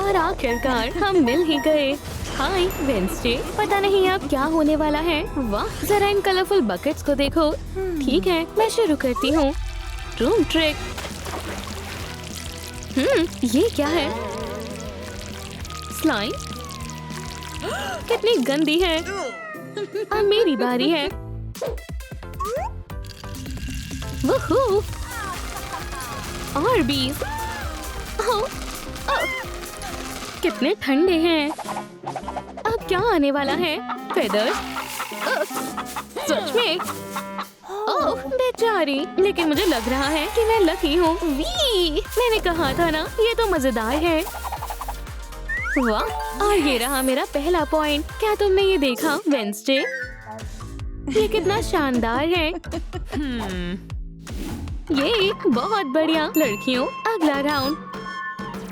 और आखिरकार हम मिल ही गए। हाय वेंसडे, पता नहीं अब क्या होने वाला है। वाह, जरा इन कलरफुल बकेट्स को देखो। ठीक है, मैं शुरू करती हूँ। Room trick. ये क्या है? स्लाइम? कितनी गंदी है। अब मेरी बारी है। वूहू! और बीज। कितने ठंडे हैं। अब क्या आने वाला है? फेदर्स? सच में? ओह बेचारी, लेकिन मुझे लग रहा है कि मैं लकी हूँ। मैंने कहा था ना, ये तो मजेदार है। वाह, और ये रहा मेरा पहला पॉइंट। क्या तुमने ये देखा वेंसडे? ये कितना शानदार है। ये बहुत बढ़िया। लड़कियों, अगला राउंड।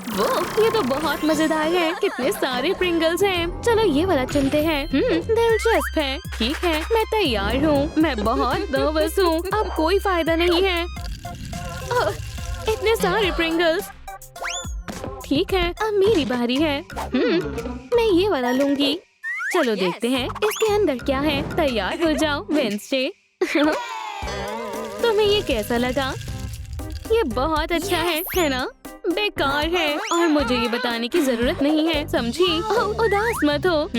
वो ये तो बहुत मजेदार है। कितने सारे प्रिंगल्स हैं। चलो ये वाला चुनते हैं। दिलचस्प है। ठीक है, मैं तैयार हूँ। मैं बहुत नर्वस हूँ। अब कोई फायदा नहीं है। इतने सारे प्रिंगल्स। ठीक है, अब मेरी बारी है। मैं ये वाला लूंगी। चलो देखते हैं इसके अंदर क्या है। तैयार हो जाओ वेंसडे। तुम्हें ये कैसा लगा? ये बहुत अच्छा है ना? बेकार है और मुझे ये बताने की जरूरत नहीं है, समझी? उदास मत हो।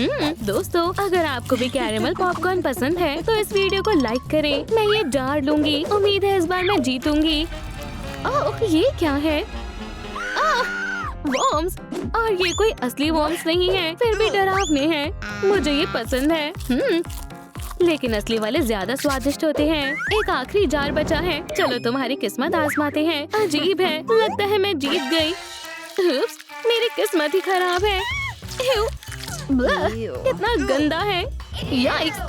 दोस्तों, अगर आपको भी कैरेमल पॉपकॉर्न पसंद है तो इस वीडियो को लाइक करें। मैं ये जार लूंगी। उम्मीद है इस बार मैं जीतूंगी। ओह, ये क्या है? वॉर्म्स। और ये कोई असली वॉर्म्स नहीं है, फिर भी डरावने हैं। मुझे ये पसंद है। लेकिन असली वाले ज्यादा स्वादिष्ट होते हैं। एक आखिरी जार बचा है। चलो तुम्हारी किस्मत आजमाते हैं। अजीब है, लगता है मैं जीत गई। उप्स, मेरी किस्मत ही खराब है। कितना गंदा है। याइक्स।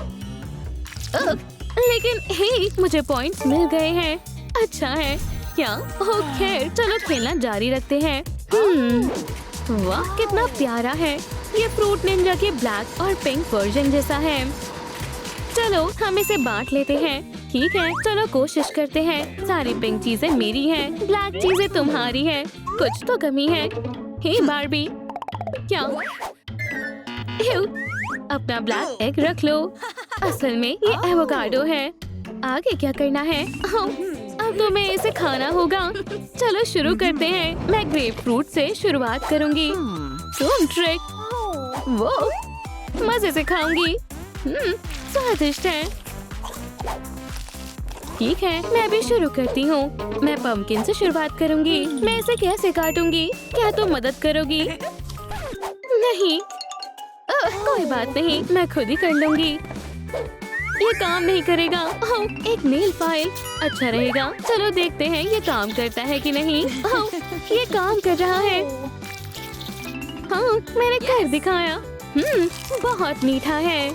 लेकिन हे, मुझे पॉइंट्स मिल गए हैं। अच्छा है क्या? ओह खैर, चलो खेलना जारी रखते हैं। वाह, कितना प्यारा है। ये फ्रूट निंजा के ब्लैक और पिंक वर्जन जैसा है। चलो हम इसे बांट लेते हैं। ठीक है, चलो कोशिश करते हैं। सारी पिंक चीजें मेरी हैं, ब्लैक चीजें तुम्हारी हैं। कुछ तो कमी है। हे बार्बी, क्या? अपना ब्लैक एग रख लो। असल में ये एवोकाडो है। आगे क्या करना है? अब तो मैं इसे खाना होगा। चलो शुरू करते हैं। मैं ग्रेप फ्रूट से शुरुआत करूंगी। Room trick. वो मजे से खाऊंगी। स्वादिष्ट है। ठीक है, मैं भी शुरू करती हूँ। मैं पम्पकिन से शुरुआत करूंगी। मैं इसे कैसे काटूंगी? क्या तुम मदद करोगी? नहीं। कोई बात नहीं, मैं खुद ही कर लूंगी। ये काम नहीं करेगा। एक नेल फाइल अच्छा रहेगा। चलो देखते हैं ये काम करता है कि नहीं। ये काम कर रहा है। हाँ, मैंने कर दिखाया। बहुत मीठा है।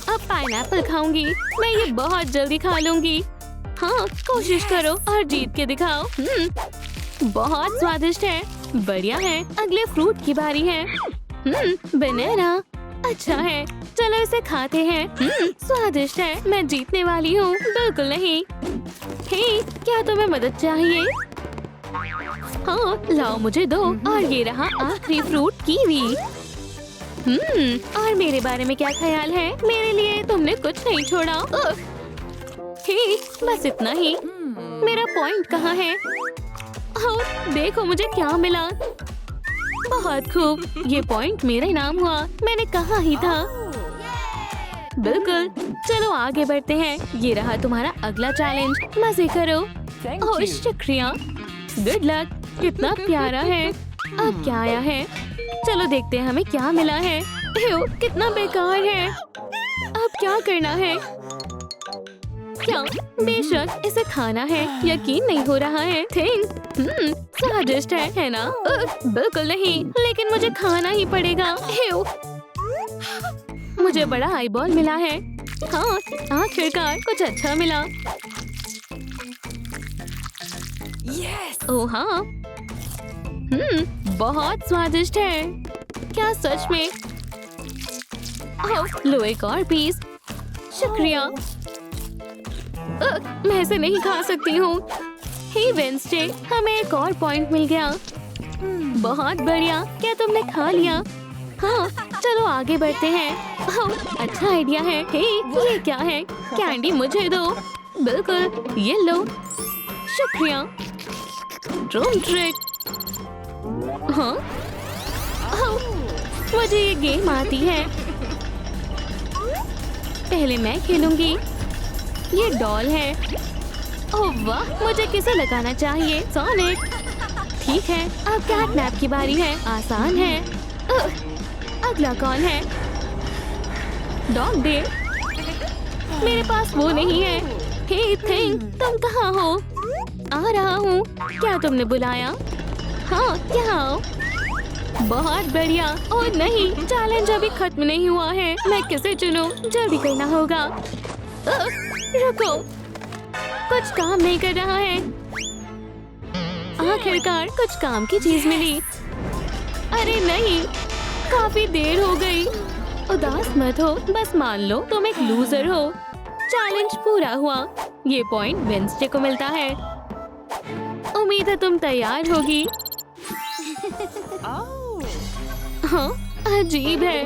अब पाइनएप्पल खाऊंगी। मैं ये बहुत जल्दी खा लूंगी। हाँ, कोशिश करो और जीत के दिखाओ। बहुत स्वादिष्ट है। बढ़िया है। अगले फ्रूट की बारी है। बनाना अच्छा है। चलो इसे खाते हैं। स्वादिष्ट है। मैं जीतने वाली हूँ। बिल्कुल नहीं। हे, क्या तुम्हें मदद चाहिए? हाँ, लाओ मुझे दो। और ये रहा आखिरी फ्रूट, कीवी। और मेरे बारे में क्या ख्याल है? मेरे लिए तुमने कुछ नहीं छोड़ा। हे, बस इतना ही। मेरा पॉइंट कहाँ है? ओह, देखो मुझे क्या मिला। बहुत खूब, ये पॉइंट मेरा नाम हुआ। मैंने कहा ही था। बिल्कुल। चलो आगे बढ़ते हैं। ये रहा तुम्हारा अगला चैलेंज। मजे करो। ओह शुक्रिया। Good luck. कितना प्यारा है। अब क्या आया है? चलो देखते हैं हमें क्या मिला है। कितना बेकार है। अब क्या करना है? क्या? बेशक इसे खाना है। यकीन नहीं हो रहा है। स्वादिष्ट है ना? बिल्कुल नहीं, लेकिन मुझे खाना ही पड़ेगा। मुझे बड़ा आईबॉल मिला है। हाँ, आखिरकार कुछ अच्छा मिला। ओह हाँ, बहुत स्वादिष्ट है। क्या सच में? लो एक और पीस। शुक्रिया। मैं इसे नहीं खा सकती हूँ। हे वेंसडे, हमें एक और पॉइंट मिल गया। बहुत बढ़िया। क्या तुमने खा लिया? हाँ, चलो आगे बढ़ते हैं। हाँ, अच्छा आइडिया है। हे, ये क्या है? कैंडी मुझे दो। बिल्कुल, ये लो। शुक्रिया। Drum trick. हाँ, मुझे ये गेम आती है। पहले मैं खेलूंगी। ये डॉल है। ओह वाह, मुझे किसे लगाना चाहिए? सोनिक। ठीक है, अब कैटनैप की बारी है। आसान है। अगला कौन है? Dog day. मेरे पास वो नहीं है। हे थिंग, तुम कहाँ हो? आ रहा हूँ। क्या तुमने बुलाया? हाँ, क्या आओ? बहुत बढ़िया। और नहीं, चैलेंज अभी खत्म नहीं हुआ है। मैं किसे चुनूं? जल्दी करना होगा। रुको, कुछ काम नहीं कर रहा है। आखिरकार कुछ काम की चीज मिली। अरे नहीं, काफी देर हो गई। उदास मत हो, बस मान लो तुम एक लूजर हो। चैलेंज पूरा हुआ। ये पॉइंट वेंसडे को मिलता है। उम्मीद है तुम तैयार होगी। हाँ, अजीब है।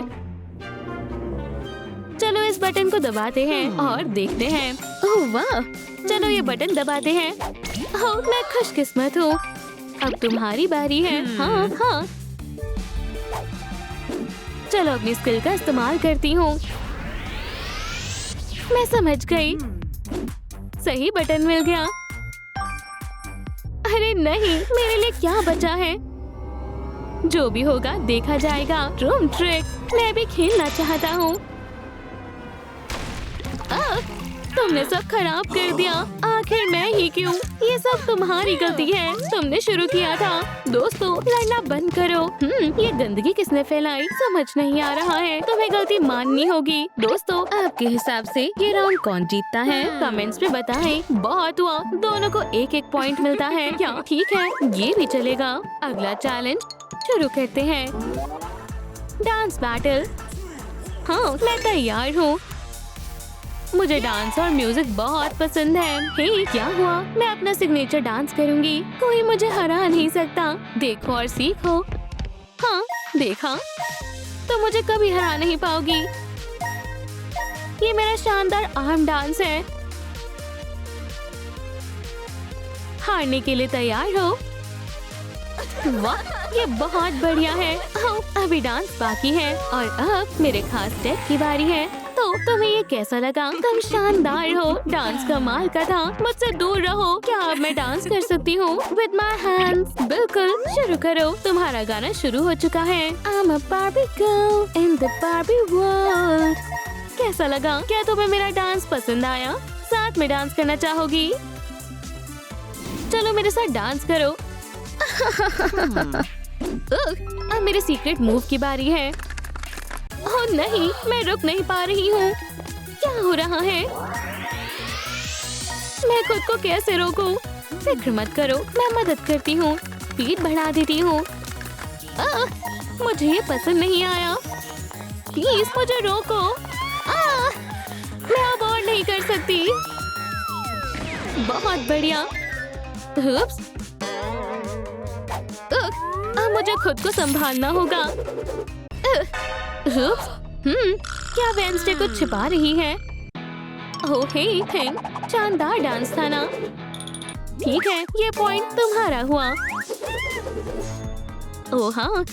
चलो इस बटन को दबाते हैं और देखते हैं। ओह वाह, चलो ये बटन दबाते हैं। ओह, मैं खुशकिस्मत हूँ। अब तुम्हारी बारी है। हाँ हाँ, चलो अपनी स्किल का इस्तेमाल करती हूँ। मैं समझ गई। सही बटन मिल गया। अरे नहीं, मेरे लिए क्या बचा है? जो भी होगा देखा जाएगा। Drum trick. मैं भी खेलना चाहता हूँ। तुमने सब खराब कर दिया। आखिर मैं ही क्यों? ये सब तुम्हारी गलती है। तुमने शुरू किया था। दोस्तों, लड़ना बंद करो। ये गंदगी किसने फैलाई? समझ नहीं आ रहा है। तुम्हें गलती माननी होगी। दोस्तों, आपके हिसाब से ये राउंड कौन जीतता है? कमेंट्स में बताएं। बहुत हुआ, दोनों को एक एक पॉइंट मिलता है। क्या ठीक है? ये भी चलेगा। अगला चैलेंज शुरू करते हैं। Dance battle. हाँ, मैं तैयार हूँ। मुझे डांस और म्यूजिक बहुत पसंद है। हे, क्या हुआ? मैं अपना सिग्नेचर डांस करूंगी। कोई मुझे हरा नहीं सकता। देखो और सीखो। हाँ, देखा तो मुझे कभी हरा नहीं पाओगी। ये मेरा शानदार आर्म डांस है। हारने के लिए तैयार हो? वाह, ये बहुत बढ़िया है। अभी डांस बाकी है और अब मेरे खास स्टेप की बारी है। तो तुम्हें ये कैसा लगा? तुम शानदार हो। डांस कमाल का था। मुझसे दूर रहो। क्या अब मैं डांस कर सकती हूँ? With my hands। बिल्कुल, शुरू करो। तुम्हारा गाना शुरू हो चुका है। I'm a Barbie girl in the Barbie world। कैसा लगा? क्या तुम्हें मेरा डांस पसंद आया? साथ में डांस करना चाहोगी? चलो मेरे साथ डांस करो। अब मेरे सीक्रेट मूव की बारी है। ओह नहीं, मैं रुक नहीं पा रही हूँ। क्या हो रहा है? मैं खुद को कैसे रोकूं? फिक्र मत करो, मैं मदद करती हूँ। स्पीड बढ़ा देती हूँ। मुझे ये पसंद नहीं आया। प्लीज मुझे रोको। मैं अब और नहीं कर सकती। बहुत बढ़िया। अब मुझे खुद को संभालना होगा। क्या वेंसडे कुछ छिपा रही है? ओह हे थिंग, शानदार डांस था ना? ठीक है, ये पॉइंट तुम्हारा हुआ। ओह हाँ,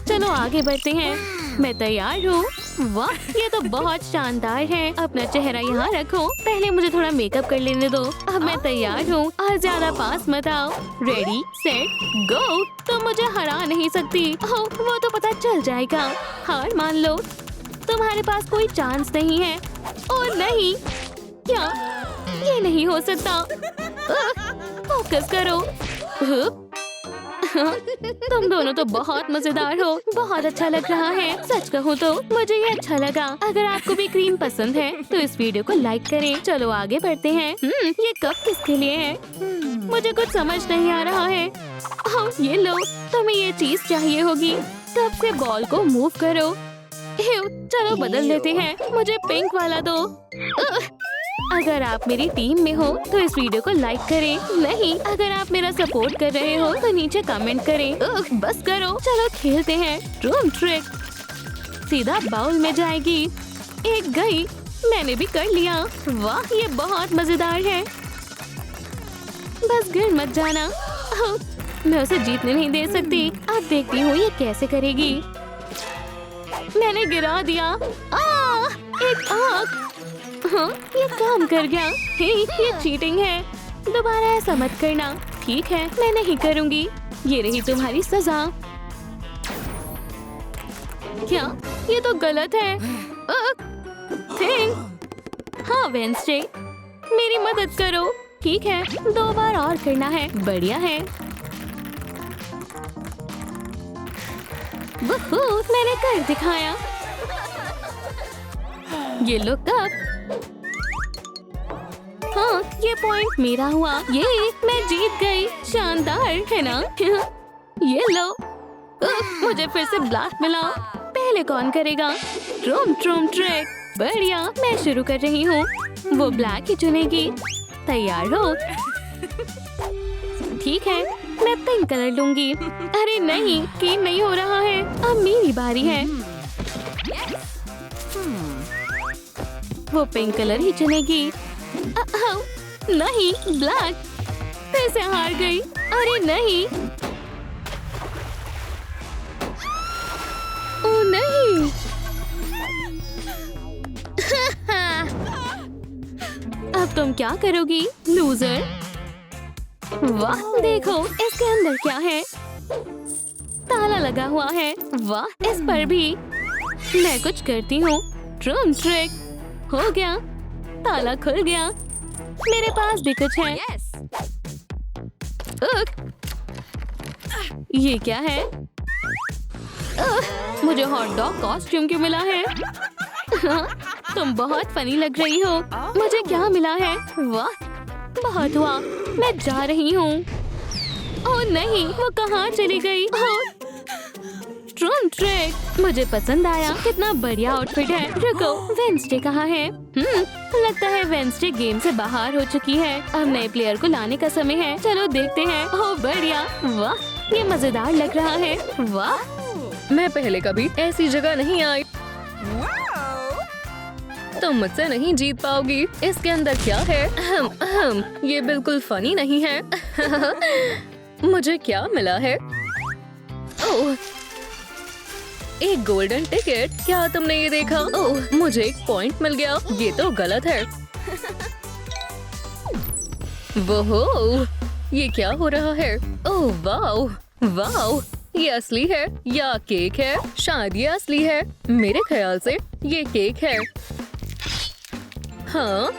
चलो आगे बढ़ते हैं। मैं तैयार हूँ। वाह, ये तो बहुत शानदार है। अपना चेहरा यहाँ रखो। पहले मुझे थोड़ा मेकअप कर लेने दो। अब मैं तैयार हूँ और ज्यादा पास मत आओ। Ready set go. तुम मुझे हरा नहीं सकती। ओह, वो तो पता चल जाएगा। हार मान लो। तुम्हारे पास कोई चांस नहीं है। ओह नहीं, क्या ये नहीं हो सकता? फोकस करो। तुम दोनों तो बहुत मजेदार हो। बहुत अच्छा लग रहा है। सच कहूँ तो मुझे ये अच्छा लगा। अगर आपको भी क्रीम पसंद है तो इस वीडियो को लाइक करें। चलो आगे बढ़ते हैं। ये कप किसके लिए है? मुझे कुछ समझ नहीं आ रहा है। ओह, ये लो, तुम्हें ये चीज चाहिए होगी। कप से बॉल को मूव करो। चलो बदल देते हैं। मुझे पिंक वाला दो। अगर आप मेरी टीम में हो तो इस वीडियो को लाइक करें। नहीं, अगर आप मेरा सपोर्ट कर रहे हो तो नीचे कमेंट करें। बस करो, चलो खेलते हैं। रूम ट्रिक सीधा बाउल में जाएगी। एक गई, मैंने भी कर लिया। वाह, ये बहुत मजेदार है। बस गिर मत जाना। मैं उसे जीतने नहीं दे सकती। अब देखती हूँ ये कैसे करेगी। मैंने गिरा दिया। एक आग। हाँ, ये काम कर गया। हे, ये चीटिंग है। दोबारा ऐसा मत करना। ठीक है, मैं नहीं करूँगी। ये रही तुम्हारी सजा। क्या? ये तो गलत है। हाँ वेंसडे, मेरी मदद करो। ठीक है, 2 बार और करना है। बढ़िया है। वुहू, मैंने कर दिखाया। ये लो कप। हाँ, ये पॉइंट मेरा हुआ। ये मैं जीत गई। शानदार है ना? ये लो। मुझे फिर से ब्लैक मिला। पहले कौन करेगा? ट्रूम ट्रिक। बढ़िया, मैं शुरू कर रही हूँ। वो ब्लैक ही चुनेगी। तैयार हो? ठीक है, मैं पिंक कलर लूंगी। अरे नहीं, गेम नहीं हो रहा है। अब मेरी बारी है। वो पिंक कलर ही चुनेगी। नहीं, ब्लैक। फिर से हार गई। अरे नहीं। ओह नहीं। अब तुम क्या करोगी, लूजर? वाह, देखो इसके अंदर क्या है। ताला लगा हुआ है। वाह, इस पर भी। मैं कुछ करती हूँ। ट्रूम ट्रिक। हो गया, ताला खुल गया। मेरे पास भी कुछ है। ये क्या है? मुझे हॉट डॉग कॉस्ट्यूम क्यों मिला है? तुम बहुत फनी लग रही हो। मुझे क्या मिला है? वाह, बहुत हुआ। मैं जा रही हूँ। ओह नहीं, वो कहाँ चली गई? ट्रूम ट्रिक। मुझे पसंद आया। कितना बढ़िया आउटफिट है। रुको, वेंसडे कहाँ है? लगता है वेंसडे गेम से बाहर हो चुकी है। अब नए प्लेयर को लाने का समय है। चलो देखते हैं। ओह बढ़िया। वाह, ये मजेदार लग रहा है। वाह, मैं पहले कभी ऐसी जगह नहीं आई। तुम मुझसे नहीं जीत पाओगी। इसके अंदर क्या है? ये बिल्कुल फनी नहीं है। मुझे क्या मिला है? ओह, एक गोल्डन टिकट। क्या तुमने ये देखा? ओह, मुझे एक पॉइंट मिल गया। ये तो गलत है। वो ये क्या हो रहा है? ओह वाह वाह, ये असली है या केक है? शायद ये असली है। मेरे ख्याल से ये केक है। हाँ,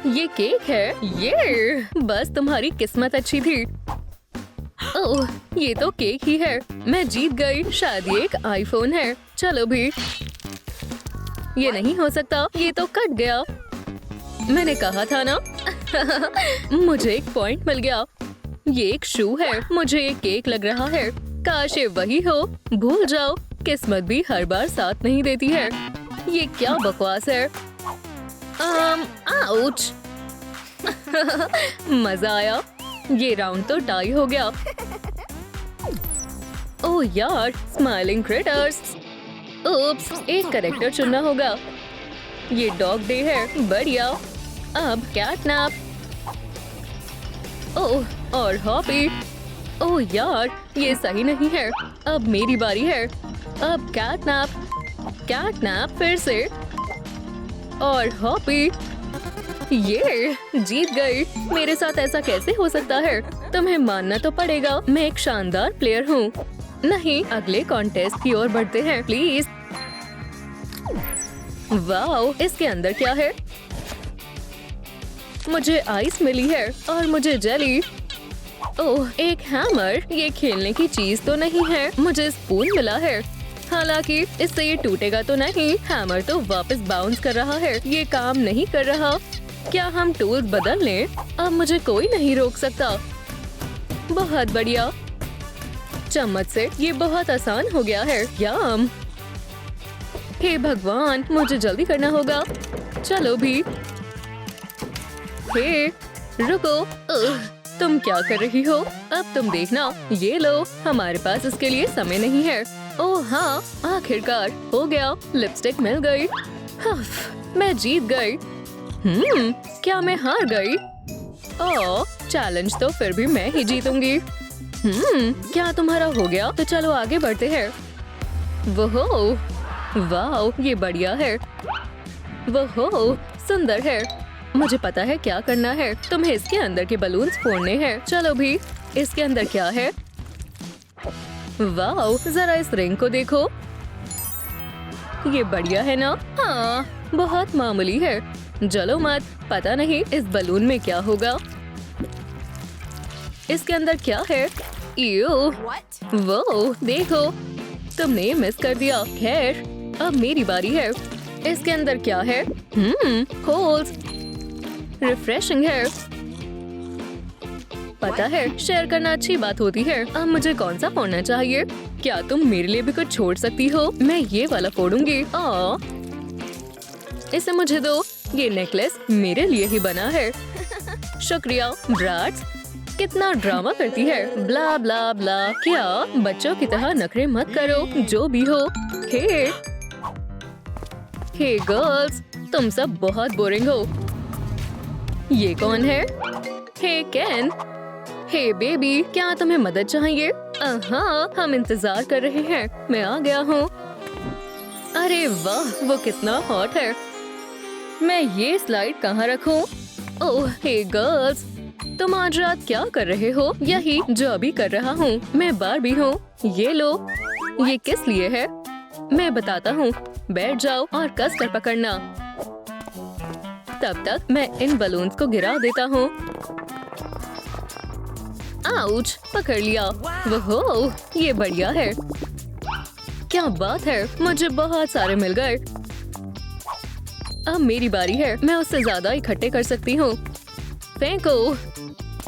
ये केक है। ये बस तुम्हारी किस्मत अच्छी थी। ओह, ये तो केक ही है। मैं जीत गई। शायद ये एक आईफोन है। चलो भी। ये नहीं हो सकता। ये तो कट गया। मैंने कहा था ना। मुझे एक पॉइंट मिल गया। ये एक शू है। मुझे एक केक लग रहा है। काश ये वही हो। भूल जाओ, किस्मत भी हर बार साथ नहीं देती है। ये क्या बकवास है? आउच। मजा आया। ये राउंड तो टाई हो गया। ओह यार, स्माइलिंग क्रिटर्स। ओप्स, एक कैरेक्टर चुनना होगा। ये डॉग डे है। बढ़िया। अब कैटनैप। ओह, और हॉपी। ओह यार, ये सही नहीं है। अब मेरी बारी है। अब कैटनैप फिर से। और हॉपी। ये जीत गई। मेरे साथ ऐसा कैसे हो सकता है? तुम्हें मानना तो पड़ेगा, मैं एक शानदार प्लेयर हूँ। नहीं, अगले कॉन्टेस्ट की ओर बढ़ते हैं प्लीज। वाओ, इसके अंदर क्या है? मुझे आइस मिली है और मुझे जेली। ओह, एक हैमर। ये खेलने की चीज तो नहीं है। मुझे स्पून मिला है। हालांकि इससे ये टूटेगा तो नहीं। हैमर तो वापस बाउंस कर रहा है। ये काम नहीं कर रहा। क्या हम टूल्स बदल लें? अब मुझे कोई नहीं रोक सकता। बहुत बढ़िया। चम्मच से ये बहुत आसान हो गया है। यम। हे भगवान, मुझे जल्दी करना होगा। चलो भी। हे, रुको। तुम क्या कर रही हो? अब तुम देखना। ये लो, हमारे पास इसके लिए समय नहीं है। ओह हाँ, आखिरकार हो गया। लिपस्टिक मिल गई। मैं जीत गई। क्या मैं हार गई? ओह, चैलेंज तो फिर भी मैं ही जीतूंगी। क्या तुम्हारा हो गया? तो चलो आगे बढ़ते हैं। वोहो, वाह, ये बढ़िया है। वोहो, सुंदर है। मुझे पता है क्या करना है। तुम्हें इसके अंदर के बलून्स फोड़ने हैं। चलो भी। इसके अंदर क्या है? वाह, जरा इस रिंग को देखो। ये बढ़िया है ना? हाँ, बहुत मामूली है। जलो मत, पता नहीं इस बलून में क्या होगा। इसके अंदर क्या है? वो देखो, तुमने मिस कर दिया। खैर, अब मेरी बारी है। इसके अंदर क्या है? होल्स। रिफ्रेशिंग है। पता है, शेयर करना अच्छी बात होती है। अब मुझे कौन सा फोड़ना चाहिए? क्या तुम मेरे लिए भी कुछ छोड़ सकती हो? मैं ये वाला फोड़ूंगी। इसे मुझे दो। ये नेकलेस मेरे लिए ही बना है। शुक्रिया। ब्राट्स, कितना ड्रामा करती है। ब्ला ब्ला ब्ला। क्या बच्चों की तरह नखरे मत करो। जो भी हो। हे गर्ल्स, तुम सब बहुत बोरिंग हो। ये कौन है? हे केन। हे बेबी, क्या तुम्हें मदद चाहिए? हाँ, हम इंतजार कर रहे हैं। मैं आ गया हूँ। अरे वाह, वो कितना हॉट है। मैं ये स्लाइड कहाँ रखूं? ओह, हे गर्ल्स, तुम आज रात क्या कर रहे हो? यही जो अभी कर रहा हूँ। मैं बारबी हूँ। ये लो। ये किस लिए है? मैं बताता हूँ। बैठ जाओ और कस कर पकड़ना। तब तक मैं इन बलून्स को गिरा देता हूँ। आउच, पकड़ लिया। वोहो, ये बढ़िया है। क्या बात है, मुझे बहुत सारे मिल गए। अब मेरी बारी है। मैं उससे ज्यादा इकट्ठे कर सकती हूँ। फेंको।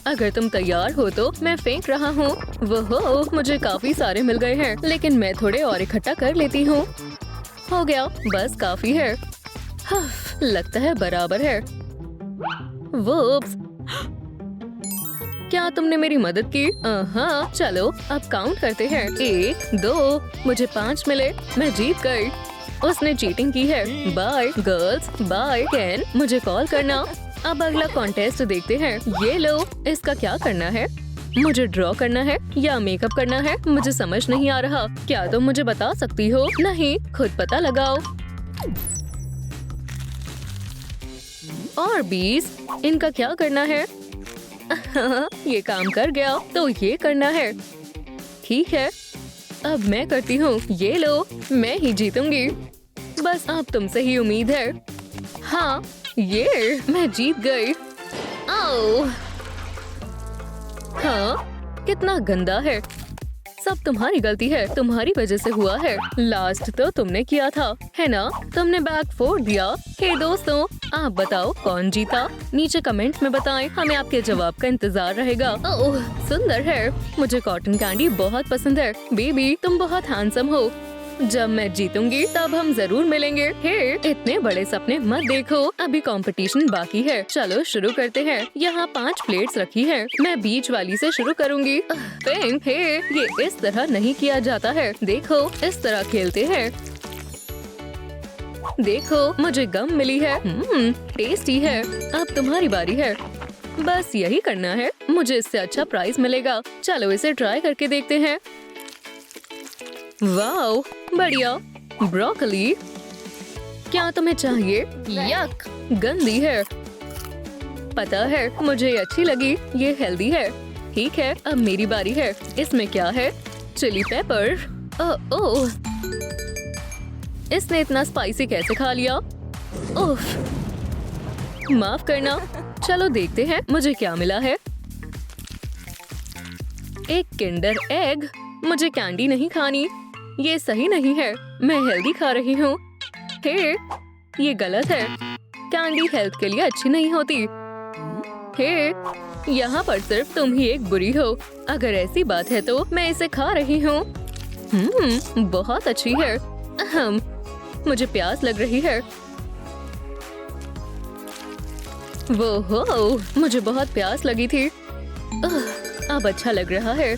अगर तुम तैयार हो तो मैं फेंक रहा हूँ। वोहो, मुझे काफी सारे मिल गए हैं, लेकिन मैं थोड़े और इकट्ठा कर लेती हूँ। हो गया, बस काफी है। लगता है बराबर है। वूप्स, क्या तुमने मेरी मदद की? हाँ, चलो अब काउंट करते हैं। 1, 2, मुझे 5 मिले। मैं जीत गई। उसने चीटिंग की है। बाय गर्ल्स, बाय केन, मुझे कॉल करना। अब अगला कॉन्टेस्ट देखते हैं। ये लो, इसका क्या करना है? मुझे ड्रॉ करना है या मेकअप करना है? मुझे समझ नहीं आ रहा। क्या तुम मुझे बता सकती हो? नहीं, खुद पता लगाओ। और 20, इनका क्या करना है? ये काम कर गया, तो ये करना है। ठीक है, अब मैं करती हूँ। ये लो, मैं ही जीतूंगी। बस अब तुमसे ही उम्मीद है। हाँ, ये मैं जीत गई। ओह, हाँ, कितना गंदा है। सब तुम्हारी गलती है। तुम्हारी वजह से हुआ है। लास्ट तो तुमने किया था, है ना? तुमने बैग फोड़ दिया। हे दोस्तों, आप बताओ कौन जीता? नीचे कमेंट में बताएं। हमें आपके जवाब का इंतजार रहेगा। ओह, सुंदर है। मुझे कॉटन कैंडी बहुत पसंद है। बेबी, तुम बहुत हैंडसम हो। जब मैं जीतूंगी तब हम जरूर मिलेंगे। हे, इतने बड़े सपने मत देखो। अभी कंपटीशन बाकी है। चलो शुरू करते हैं। यहाँ 5 प्लेट्स रखी है। मैं बीच वाली से शुरू करूँगी। हे, ये इस तरह नहीं किया जाता है। देखो, इस तरह खेलते हैं। देखो, मुझे गम मिली है। टेस्टी है। अब तुम्हारी बारी है। बस यही करना है। मुझे इससे अच्छा प्राइस मिलेगा। चलो इसे ट्राई करके देखते हैं। वाओ, बढ़िया। ब्रोकली, क्या तुम्हें चाहिए? यक, गंदी है। पता है, मुझे ये अच्छी लगी। ये हेल्दी है। ठीक है, अब मेरी बारी है। इसमें क्या है? Chilli paper. ओह, इसने इतना स्पाइसी कैसे खा लिया? उफ, माफ करना। चलो देखते हैं मुझे क्या मिला है। एक किंडर एग। मुझे कैंडी नहीं खानी। ये सही नहीं है। मैं हेल्दी खा रही हूँ। हे, ये गलत है। कैंडी हेल्थ के लिए अच्छी नहीं होती। हे, यहाँ पर सिर्फ तुम ही एक बुरी हो। अगर ऐसी बात है तो मैं इसे खा रही हूँ। बहुत अच्छी है। मुझे प्यास लग रही है। वो हो, मुझे बहुत प्यास लगी थी। अब अच्छा लग रहा है।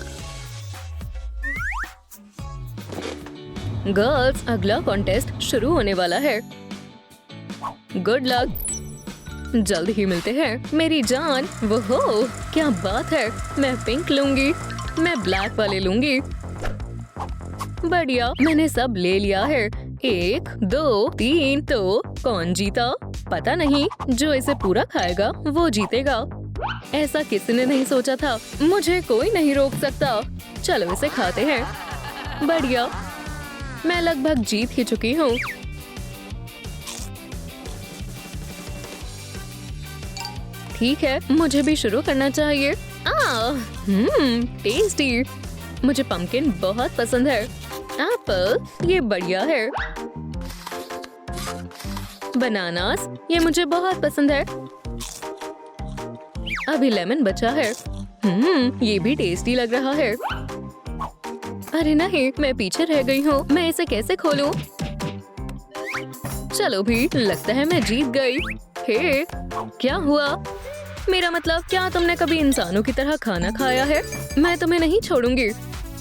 गर्ल्स, अगला कॉन्टेस्ट शुरू होने वाला है। Good luck. जल्द ही मिलते हैं मेरी जान। वो हो, क्या बात है। मैं पिंक लूंगी। मैं ब्लैक वाले लूंगी। बढ़िया, मैंने सब ले लिया है। 1 2 3। तो कौन जीता? पता नहीं। जो इसे पूरा खाएगा वो जीतेगा। ऐसा किसी ने नहीं सोचा था। मुझे कोई नहीं रोक सकता। चलो इसे खाते हैं। बढ़िया, मैं लगभग जीत ही चुकी हूँ। ठीक है, मुझे भी शुरू करना चाहिए। टेस्टी। मुझे पम्पकिन बहुत पसंद है। एप्पल, ये बढ़िया है। बनानास, ये मुझे बहुत पसंद है। अभी लेमन बचा है। ये भी टेस्टी लग रहा है। अरे नहीं, मैं पीछे रह गई हूँ। मैं इसे कैसे खोलूं? चलो भी, लगता है मैं जीत गई। हे, क्या हुआ? मेरा मतलब, क्या तुमने कभी इंसानों की तरह खाना खाया है? मैं तुम्हें नहीं छोड़ूंगी।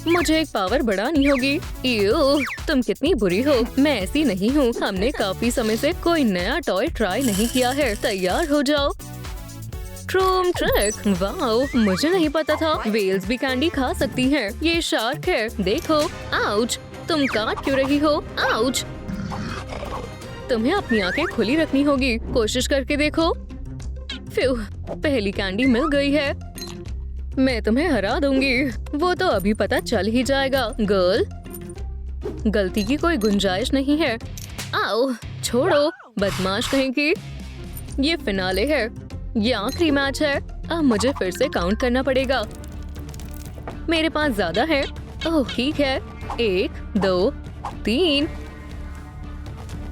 मुझे एक पावर बढ़ानी होगी। यूं, तुम कितनी बुरी हो। मैं ऐसी नहीं हूँ। हमने काफी समय से कोई नया टॉय ट्राई नहीं किया है। तैयार हो जाओ। ट्रूम ट्रिक, वाओ, मुझे नहीं पता था वेल्स भी कैंडी खा सकती हैं। ये शार्क है, देखो। आउच, तुम काट क्यों रही हो? आउच। तुम्हें अपनी आंखें खुली रखनी होगी। कोशिश करके देखो। फ्यू, पहली कैंडी मिल गई है। मैं तुम्हें हरा दूंगी। वो तो अभी पता चल ही जाएगा। गर्ल, गलती की कोई गुंजाइश नहीं है। आओ, छोड़ो, बदमाश कहेंगी। ये फिनाले है। ये आखिरी मैच है। अब मुझे फिर से काउंट करना पड़ेगा। मेरे पास ज्यादा है। ओह ठीक है। 1 2 3।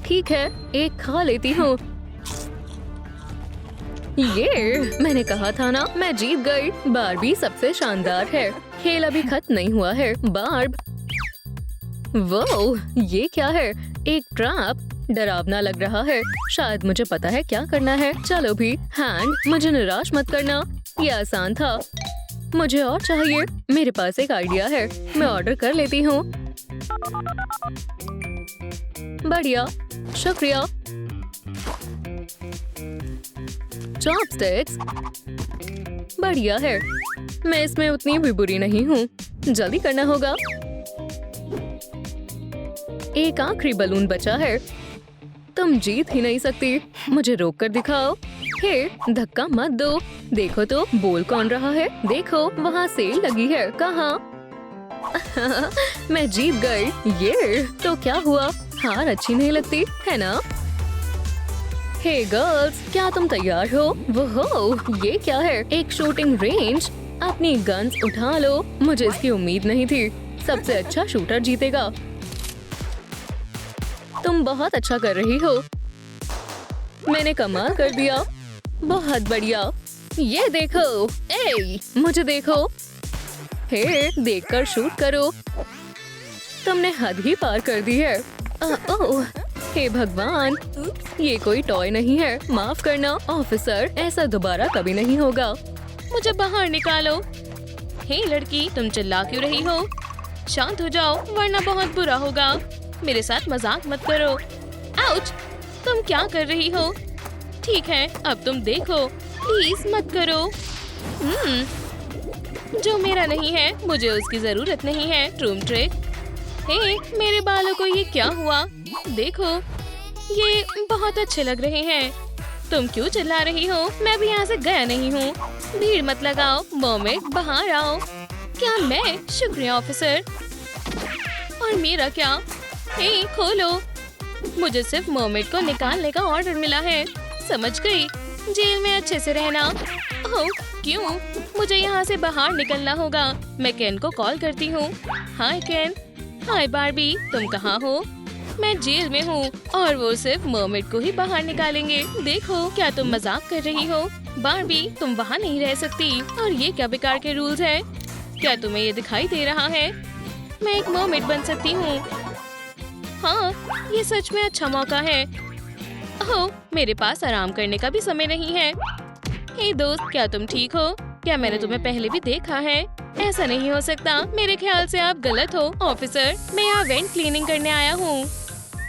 ठीक है, एक खा लेती हूँ। ये, मैंने कहा था ना, मैं जीत गई। बार्बी सबसे शानदार है। खेल अभी खत्म नहीं हुआ है। बार्ब, वो, ये क्या है? एक ट्रैप। डरावना लग रहा है। शायद मुझे पता है क्या करना है। चलो भी। हैंड, मुझे निराश मत करना। ये आसान था। मुझे और चाहिए। मेरे पास एक आइडिया है। मैं ऑर्डर कर लेती हूँ। बढ़िया, शुक्रिया। चॉपस्टिक्स, बढ़िया है। मैं इसमें उतनी भी बुरी नहीं हूँ। जल्दी करना होगा। एक आखिरी बलून बचा है। तुम जीत ही नहीं सकती। मुझे रोक कर दिखाओ। हे, धक्का मत दो। देखो तो बोल कौन रहा है। देखो, वहाँ सेल लगी है। कहाँ? मैं जीत गई। ये तो क्या हुआ? हार अच्छी नहीं लगती है ना? हे गर्ल्स, क्या तुम तैयार हो? वो, ये क्या है? एक शूटिंग रेंज। अपनी गन्स उठा लो। मुझे इसकी उम्मीद नहीं थी। सबसे अच्छा शूटर जीतेगा। तुम बहुत अच्छा कर रही हो। मैंने कमाल कर दिया। बहुत बढ़िया। ये देखो। ए, मुझे देखो। हे, देखकर शूट करो। तुमने हद ही पार कर दी है। ओह, हे भगवान, ये कोई टॉय नहीं है। माफ करना ऑफिसर, ऐसा दोबारा कभी नहीं होगा। मुझे बाहर निकालो। हे लड़की, तुम चिल्ला क्यों रही हो? शांत हो जाओ, वरना बहुत बुरा होगा। मेरे साथ मजाक मत करो। आउच, तुम क्या कर रही हो? ठीक है, अब तुम देखो। प्लीज मत करो। जो मेरा नहीं है, मुझे उसकी जरूरत नहीं है। ट्रूम ट्रिक। हे, मेरे बालों को ये क्या हुआ? देखो, ये बहुत अच्छे लग रहे हैं। तुम क्यों चिल्ला रही हो? मैं भी यहाँ से गया नहीं हूँ। भीड़ मत लगाओ। मोमेंट, बाहर आओ। क्या मैं? शुक्रिया ऑफिसर। और मेरा क्या? हे, खोलो। मुझे सिर्फ मोमेंट को निकालने का ऑर्डर मिला है। समझ गई? जेल में अच्छे से रहना। ओह, क्यों? मुझे यहाँ से बाहर निकलना होगा। मैं केन को कॉल करती हूँ। हाय केन। हाय बार्बी, तुम कहाँ हो? मैं जेल में हूँ और वो सिर्फ मर्मेड को ही बाहर निकालेंगे। देखो, क्या तुम मजाक कर रही हो? बार्बी, तुम वहाँ नहीं रह सकती। और ये क्या बेकार के रूल्स हैं? क्या तुम्हें ये दिखाई दे रहा है? मैं एक मर्मेड बन सकती हूँ। हाँ, ये सच में अच्छा मौका है। ओह, मेरे पास आराम करने का भी समय नहीं है। हे दोस्त, क्या तुम ठीक हो? क्या मैंने तुम्हें पहले भी देखा है? ऐसा नहीं हो सकता, मेरे ख्याल से आप गलत हो। ऑफिसर, मैं यहाँ वेंट क्लीनिंग करने आया हूँ।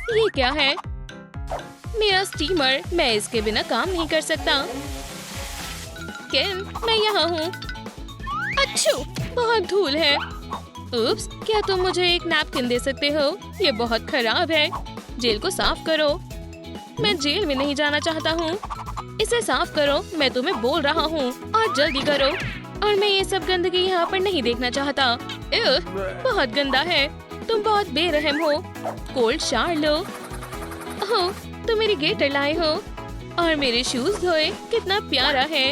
ये क्या है? मेरा स्टीमर, मैं इसके बिना काम नहीं कर सकता। केन, मैं यहाँ हूँ। अच्छू, बहुत धूल है। उप्स, क्या तुम मुझे एक नैपकिन दे सकते हो? ये बहुत खराब है। जेल को साफ करो। मैं जेल में नहीं जाना चाहता हूँ। इसे साफ करो, मैं तुम्हें बोल रहा हूँ, और जल्दी करो। और मैं ये सब गंदगी यहाँ पर नहीं देखना चाहता। बहुत गंदा है। तुम बहुत बेरहम हो। कोल्ड शावर लो। ओह, तुम मेरी गेटर लाए हो और मेरे शूज धोए। कितना प्यारा है।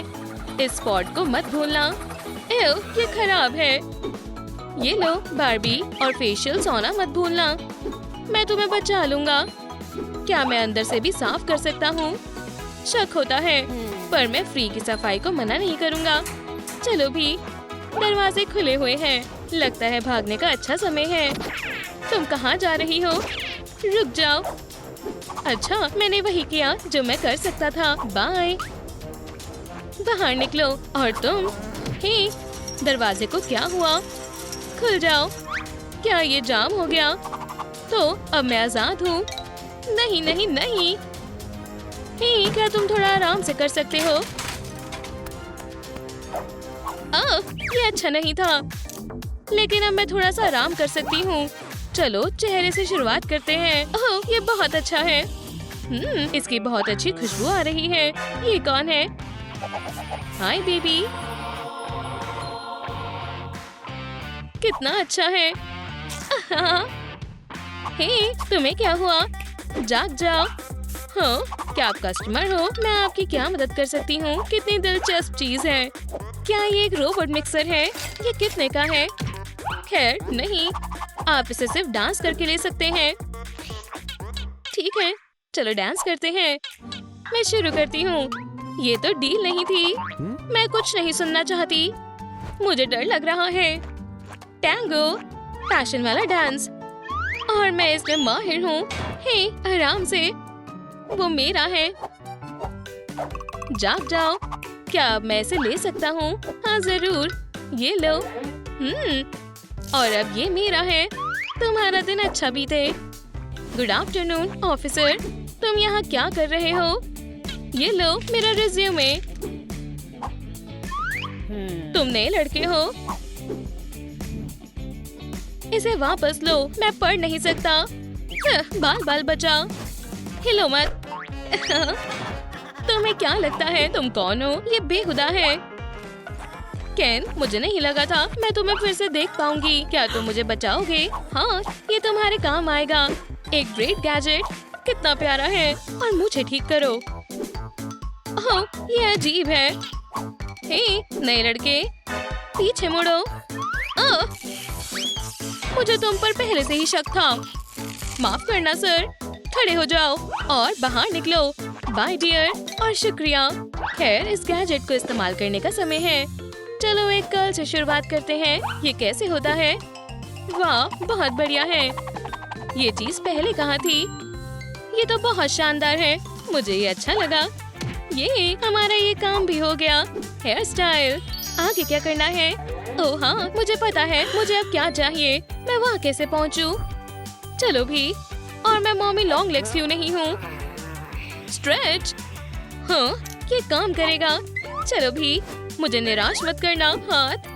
इस स्पॉट को मत भूलना। ये खराब है। ये लो बार्बी, और फेशियल सोना मत भूलना। मैं तुम्हें बचा लूंगा। क्या मैं अंदर से भी साफ कर सकता हूँ? शक होता है, पर मैं फ्री की सफाई को मना नहीं करूँगा। चलो भी, दरवाजे खुले हुए हैं। लगता है भागने का अच्छा समय है। तुम कहाँ जा रही हो? रुक जाओ। अच्छा, मैंने वही किया जो मैं कर सकता था। बाय। बाहर निकलो। और तुम? हे, दरवाजे को क्या हुआ? खुल जाओ। क्या ये जाम हो गया? तो अब मैं आजाद हूँ। नहीं नहीं नहीं। हे, क्या तुम थोड़ा आराम से कर सकते हो? ये अच्छा नहीं था, लेकिन अब मैं थोड़ा सा आराम कर सकती हूँ। चलो चेहरे से शुरुआत करते हैं। ओह, ये बहुत अच्छा है। इसकी बहुत अच्छी खुशबू आ रही है। ये कौन है? Hi baby. कितना अच्छा है। हे, तुम्हें क्या हुआ? जाग जाओ। हाँ, क्या आप कस्टमर हो? मैं आपकी क्या मदद कर सकती हूँ? कितनी दिलचस्प चीज है। क्या ये एक रोबोट मिक्सर है? ये कितने का है? खैर नहीं, आप इसे सिर्फ डांस करके ले सकते हैं। ठीक है, चलो डांस करते हैं। मैं शुरू करती हूँ। ये तो डील नहीं थी। मैं कुछ नहीं सुनना चाहती। मुझे डर लग रहा है। टैंगो, पैशन वाला डांस, और मैं इसमें माहिर हूँ। हे, आराम से, वो मेरा है। जाग जाओ। क्या अब मैं इसे ले सकता हूँ? हाँ जरूर, ये लो। और अब ये मेरा है। तुम्हारा दिन अच्छा बीते। गुड आफ्टरनून ऑफिसर, तुम यहाँ क्या कर रहे हो? ये लो मेरा रिज्यूमे। तुम नए लड़के हो। इसे वापस लो, मैं पढ़ नहीं सकता। बाल बाल बचा। हिलो मत। तुम्हें क्या लगता है तुम कौन हो? ये बेहुदा है। केन, मुझे नहीं लगा था मैं तुम्हें फिर से देख पाऊंगी। क्या तुम मुझे बचाओगे? हाँ, ये तुम्हारे काम आएगा। एक ग्रेट गैजेट, कितना प्यारा है। और मुझे ठीक करो। ओह, ये अजीब है। हे, नए लड़के, पीछे मुड़ो। मुझे तुम पर पहले से ही शक था। माफ करना सर। खड़े हो जाओ और बाहर निकलो। बाय डियर, और शुक्रिया। खैर, इस गैजेट को इस्तेमाल करने का समय है। चलो एक कल से शुरुआत करते हैं। ये कैसे होता है? वाह, बहुत बढ़िया है। ये चीज पहले कहाँ थी? ये तो बहुत शानदार है। मुझे ये अच्छा लगा। ये हमारा ये काम भी हो गया। हेयर स्टाइल, आगे क्या करना है? ओह हाँ, मुझे पता है। मुझे अब क्या चाहिए? मैं वहाँ कैसे पहुँचूं? चलो भी, और मैं मॉमी लॉन्ग लेग्स क्यों नहीं हूँ? स्ट्रेच, हाँ, ये काम करेगा। चलो भी, मुझे निराश मत करना। हाथ,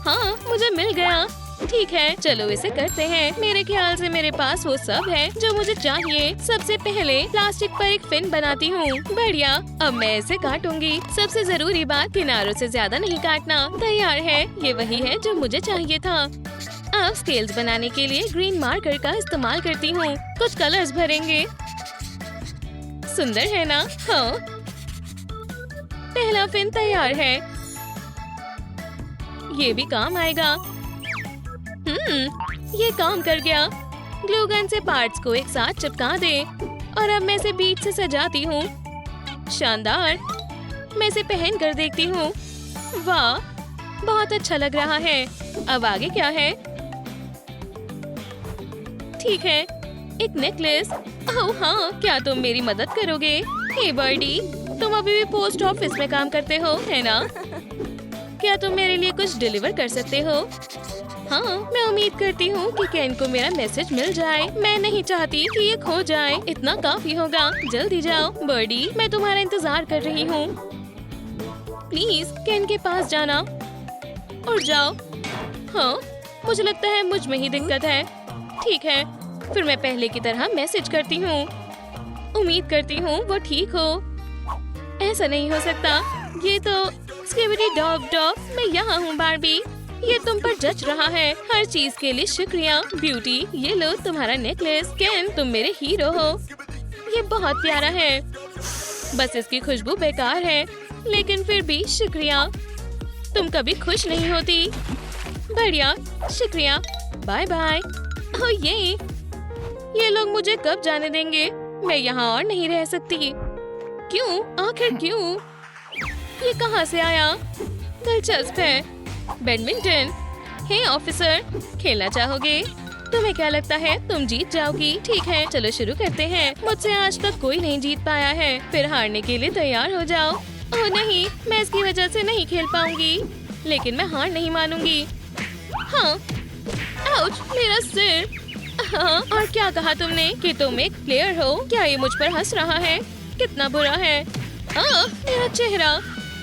हाँ, मुझे मिल गया। ठीक है, चलो इसे करते हैं। मेरे ख्याल से मेरे पास वो सब है जो मुझे चाहिए। सबसे पहले प्लास्टिक पर एक फिन बनाती हूँ। बढ़िया, अब मैं इसे काटूंगी। सबसे जरूरी बात, किनारों से ज्यादा नहीं काटना। तैयार है, ये वही है जो मुझे चाहिए था। अब स्केल्स बनाने के लिए ग्रीन मार्कर का इस्तेमाल करती हूँ। कुछ कलर्स भरेंगे। सुंदर है ना? हाँ, पहला फिन तैयार है। ये भी काम आएगा। ये काम कर गया। ग्लू गन से पार्ट्स को एक साथ चिपका दे, और अब मैं इसे बीच से सजाती हूँ। शानदार। मैं इसे पहन कर देखती हूँ। वाह, बहुत अच्छा लग रहा है। अब आगे क्या है? ठीक है, एक नेकलेस। ओह हाँ, क्या तुम मेरी मदद करोगे? हे बर्डी, तुम अभी भी पोस्ट ऑफिस में काम करते हो, है ना? क्या तुम मेरे लिए कुछ डिलीवर कर सकते हो? हाँ, मैं उम्मीद करती हूँ कि केन को मेरा मैसेज मिल जाए। मैं नहीं चाहती कि ये खो जाए। इतना काफी होगा। जल्दी जाओ बर्डी, मैं तुम्हारा इंतजार कर रही हूँ। प्लीज केन के पास जाना और जाओ। हाँ, मुझे लगता है मुझ में ही दिक्कत है। ठीक है, फिर मैं पहले की तरह मैसेज करती हूँ। उम्मीद करती हूँ वो ठीक हो। ऐसा नहीं हो सकता। ये तो स्किबिडी डॉग डॉग, मैं यहाँ हूँ बार्बी। ये तुम पर जच रहा है। हर चीज के लिए शुक्रिया ब्यूटी। ये लो तुम्हारा नेकलेस। केन, तुम मेरे हीरो हो। ये बहुत प्यारा है। बस इसकी खुशबू बेकार है, लेकिन फिर भी शुक्रिया। तुम कभी खुश नहीं होती। बढ़िया, शुक्रिया। Bye bye. ओह ये लोग मुझे कब जाने देंगे? मैं यहाँ और नहीं रह सकती। क्यों? आखिर क्यों? ये कहाँ से आया? दिलचस्प है। बैडमिंटन। हे ऑफिसर, खेलना चाहोगे? तुम्हें क्या लगता है तुम जीत जाओगी? ठीक है, चलो शुरू करते हैं। मुझसे आज तक कोई नहीं जीत पाया है। फिर हारने के लिए तैयार हो जाओ। ओह नहीं, मैं इसकी वजह से नहीं खेल पाऊंगी, लेकिन मैं हार नहीं मानूंगी। हाँ, आउच, मेरा सिर। हाँ, और क्या कहा तुमने कि तुम एक प्लेयर हो? क्या ये मुझ पर हंस रहा है? कितना बुरा है। मेरा चेहरा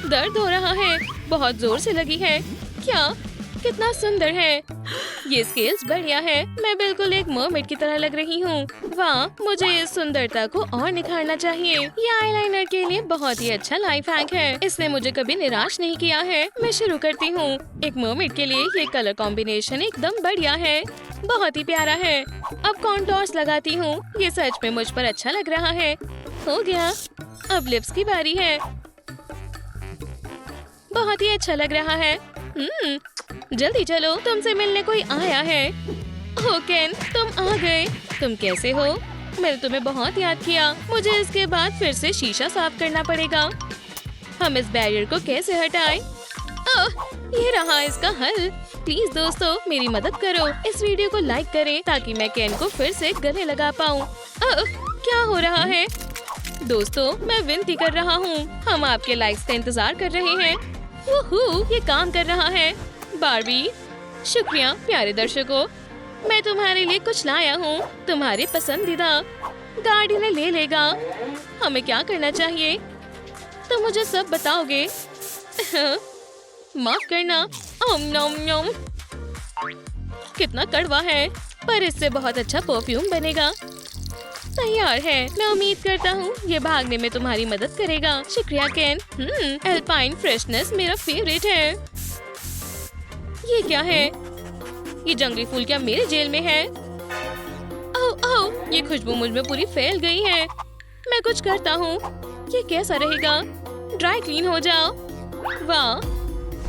दर्द हो रहा है। बहुत जोर से लगी है। क्या? कितना सुंदर है। ये स्केल्स बढ़िया है। मैं बिल्कुल एक मरमेड की तरह लग रही हूँ। वाह, मुझे इस सुंदरता को और निखारना चाहिए। ये आईलाइनर के लिए बहुत ही अच्छा लाइफ हैक है। इसने मुझे कभी निराश नहीं किया है। मैं शुरू करती हूँ। एक मरमेड के लिए ये कलर कॉम्बिनेशन एकदम बढ़िया है। बहुत ही प्यारा है। अब कॉन्टोर्स लगाती हूँ। ये सच में मुझ पर अच्छा लग रहा है। हो गया। अब लिप्स की बारी है। बहुत ही अच्छा लग रहा है। जल्दी चलो, तुमसे मिलने कोई आया है। ओह केन, तुम आ गए। तुम कैसे हो? मैंने तुम्हें बहुत याद किया। मुझे इसके बाद फिर से शीशा साफ करना पड़ेगा। हम इस बैरियर को कैसे हटाएं? ये रहा इसका हल। प्लीज दोस्तों, मेरी मदद करो। इस वीडियो को लाइक करें ताकि मैं केन को फिर से गले लगा पाऊँ। क्या हो रहा है? दोस्तों, मैं विनती कर रहा हूँ, हम आपके लाइक्स का इंतजार कर रहे हैं। ये काम कर रहा है। बार्बी, शुक्रिया प्यारे दर्शकों। मैं तुम्हारे लिए कुछ लाया हूँ। तुम्हारे पसंदीदा गार्डियन ले लेगा। हमें क्या करना चाहिए? तुम मुझे सब बताओगे। माफ करना। नोम नोम। कितना कड़वा है, पर इससे बहुत अच्छा परफ्यूम बनेगा। तैयार है। मैं उम्मीद करता हूँ ये भागने में तुम्हारी मदद करेगा। शुक्रिया केन। एल्पाइन फ्रेशनेस मेरा फेवरेट है। ये क्या है? ये जंगली फूल क्या मेरे जेल में है? ओह, ये खुशबू मुझ में पूरी फैल गई है। मैं कुछ करता हूँ। ये कैसा रहेगा? ड्राई क्लीन हो जाओ। वाह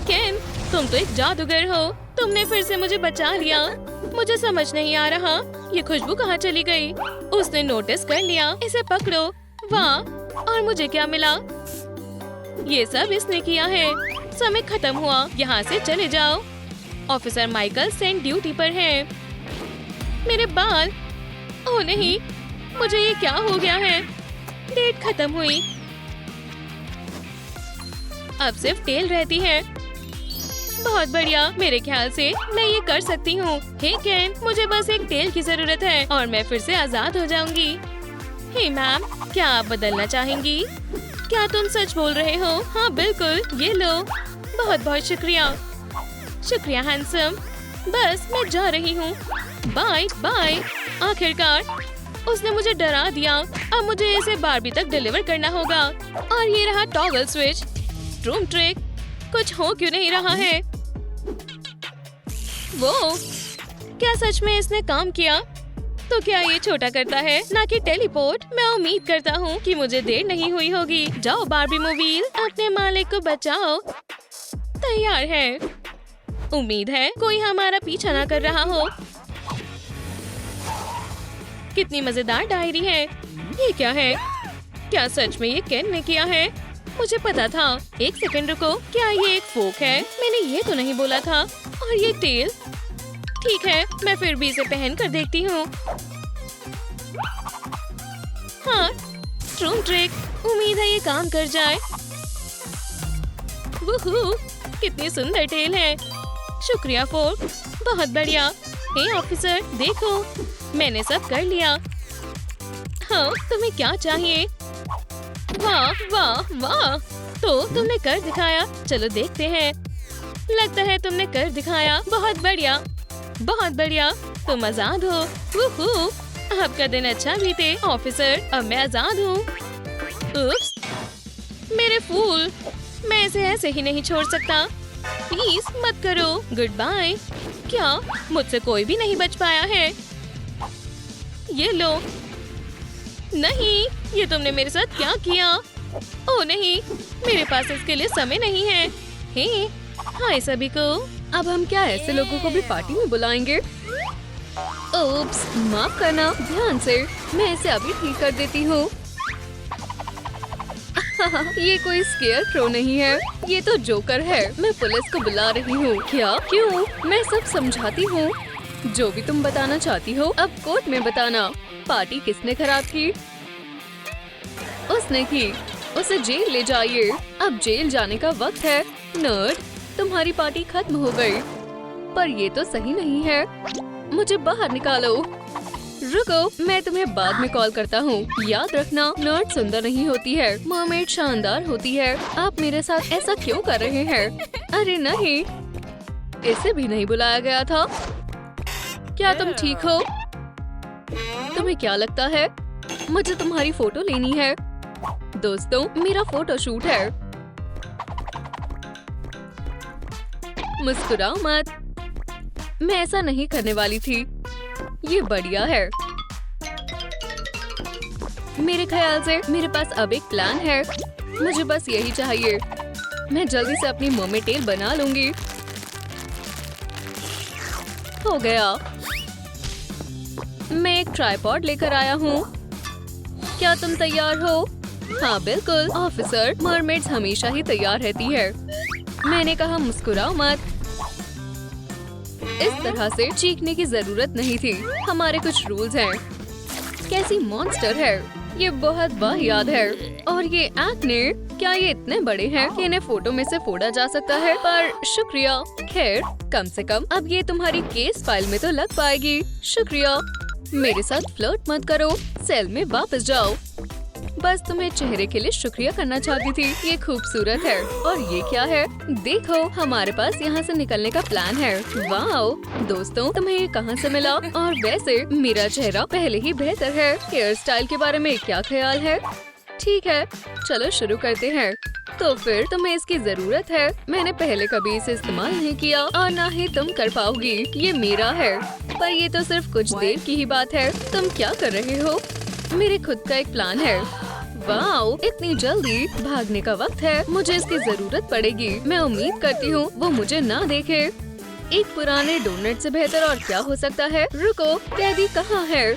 केन, तुम तो एक जादूगर हो। तुमने फिर से मुझे बचा लिया। मुझे समझ नहीं आ रहा ये खुशबू कहाँ चली गई। उसने नोटिस कर लिया। इसे पकड़ो। वाह, और मुझे क्या मिला? ये सब इसने किया है। समय खत्म हुआ। यहाँ से चले जाओ। ऑफिसर माइकल सेंट ड्यूटी पर है। मेरे बाल। ओह नहीं, मुझे ये क्या हो गया है? डेट खत्म हुई। अब सिर्फ टेल रहती है। बहुत बढ़िया, मेरे ख्याल से मैं ये कर सकती हूँ। हे केन, मुझे बस एक टेल की जरूरत है और मैं फिर से आजाद हो जाऊंगी। हे मैम, क्या आप बदलना चाहेंगी? क्या तुम सच बोल रहे हो? हाँ बिल्कुल, ये लो। बहुत बहुत शुक्रिया। शुक्रिया हैंडसम। बस मैं जा रही हूँ। Bye bye. आखिरकार उसने मुझे डरा दिया। अब मुझे इसे बार्बी तक डिलीवर करना होगा। और ये रहा टॉगल स्विच। Room trick. कुछ हो क्यों नहीं रहा है? वो क्या सच में इसने काम किया? तो क्या ये छोटा करता है ना कि टेलीपोर्ट? मैं उम्मीद करता हूँ कि मुझे देर नहीं हुई होगी। जाओ बार्बी मोबाइल, अपने मालिक को बचाओ। तैयार है। उम्मीद है कोई हमारा पीछा ना कर रहा हो। कितनी मजेदार डायरी है। ये क्या है? क्या सच में ये केन ने किया है? मुझे पता था। एक सेकंड रुको, क्या ये एक फोक है? मैंने ये तो नहीं बोला था। और ये टेल? ठीक है, मैं फिर भी इसे पहन कर देखती हूँ। हाँ, मशरूम ट्रिक, उम्मीद है ये काम कर जाए। वूहू, कितनी सुंदर टेल है। शुक्रिया फोर्क, बहुत बढ़िया। हे ऑफिसर, देखो मैंने सब कर लिया। हाँ, तुम्हें क्या चाहिए? वाह वाह वाह, तो तुमने कर दिखाया। चलो देखते हैं। लगता है तुमने कर दिखाया। बहुत बढ़िया, बहुत बढ़िया। तुम आजाद हो। वूहू, आपका दिन अच्छा बीते ऑफिसर। अब मैं आजाद हूँ। उप्स, मेरे फूल, मैं इसे ऐसे ही नहीं छोड़ सकता। प्लीज मत करो। Good bye. क्या मुझसे कोई भी नहीं बच पाया है? ये लो। नहीं, ये तुमने मेरे साथ क्या किया? ओह नहीं, मेरे पास इसके लिए समय नहीं है। हे, हाय सभी को। अब हम क्या ऐसे लोगों को भी पार्टी में बुलाएंगे? ओप्स, माफ करना। ध्यान से, मैं इसे अभी ठीक कर देती हूँ। ये कोई स्केयर थ्रो नहीं है, ये तो जोकर है। मैं पुलिस को बुला रही हूँ। क्या? क्यों? मैं सब समझाती हूँ। जो भी तुम बताना चाहती हो अब कोर्ट में बताना। पार्टी किसने खराब की? उसने की। उसे जेल ले जाइए। अब जेल जाने का वक्त है। नर्ड, तुम्हारी पार्टी खत्म हो गई। पर ये तो सही नहीं है। मुझे बाहर निकालो। रुको, मैं तुम्हें बाद में कॉल करता हूँ। याद रखना, नर्ड सुंदर नहीं होती है, मरमेड शानदार होती है। आप मेरे साथ ऐसा क्यों कर रहे हैं? अरे नहीं, इसे भी नहीं बुलाया गया था। क्या तुम ठीक हो? तुम्हें क्या लगता है? मुझे तुम्हारी फोटो लेनी है। दोस्तों, मेरा फोटो शूट है। मुस्कुराओ मत। मैं ऐसा नहीं करने वाली थी। ये बढ़िया है। मेरे ख्याल से मेरे पास अब एक प्लान है। मुझे बस यही चाहिए। मैं जल्दी से अपनी मर्मेड टेल बना लूंगी। हो गया। मैं एक ट्राइपॉड लेकर आया हूँ। क्या तुम तैयार हो? हाँ बिल्कुल ऑफिसर, मरमेड्स हमेशा ही तैयार रहती है। मैंने कहा मुस्कुराओ मत। इस तरह से चीखने की जरूरत नहीं थी। हमारे कुछ रूल्स हैं। कैसी मॉन्स्टर है, ये बहुत वाहियात है। और ये एक्ने, क्या ये इतने बड़े हैं कि इन्हें फोटो में से फोड़ा जा सकता है? पर शुक्रिया। खैर, कम से कम अब ये तुम्हारी केस फाइल में तो लग पाएगी। शुक्रिया। मेरे साथ फ्लर्ट मत करो, सेल में वापस जाओ। बस तुम्हें चेहरे के लिए शुक्रिया करना चाहती थी। ये खूबसूरत है। और ये क्या है? देखो, हमारे पास यहाँ से निकलने का प्लान है। वाओ दोस्तों, तुम्हें ये कहाँ से मिला? और वैसे मेरा चेहरा पहले ही बेहतर है। हेयर स्टाइल के बारे में क्या ख्याल है? ठीक है, चलो शुरू करते हैं। तो फिर तुम्हें इसकी जरूरत है। मैंने पहले कभी इसे इस्तेमाल नहीं किया और ना ही तुम कर पाओगी। ये मेरा है, पर ये तो सिर्फ कुछ देर की ही बात है। तुम क्या कर रहे हो? मेरे खुद का एक प्लान है। वाओ, इतनी जल्दी? भागने का वक्त है। मुझे इसकी जरूरत पड़ेगी। मैं उम्मीद करती हूँ वो मुझे ना देखे। एक पुराने डोनट से बेहतर और क्या हो सकता है? रुको, कैदी कहाँ है?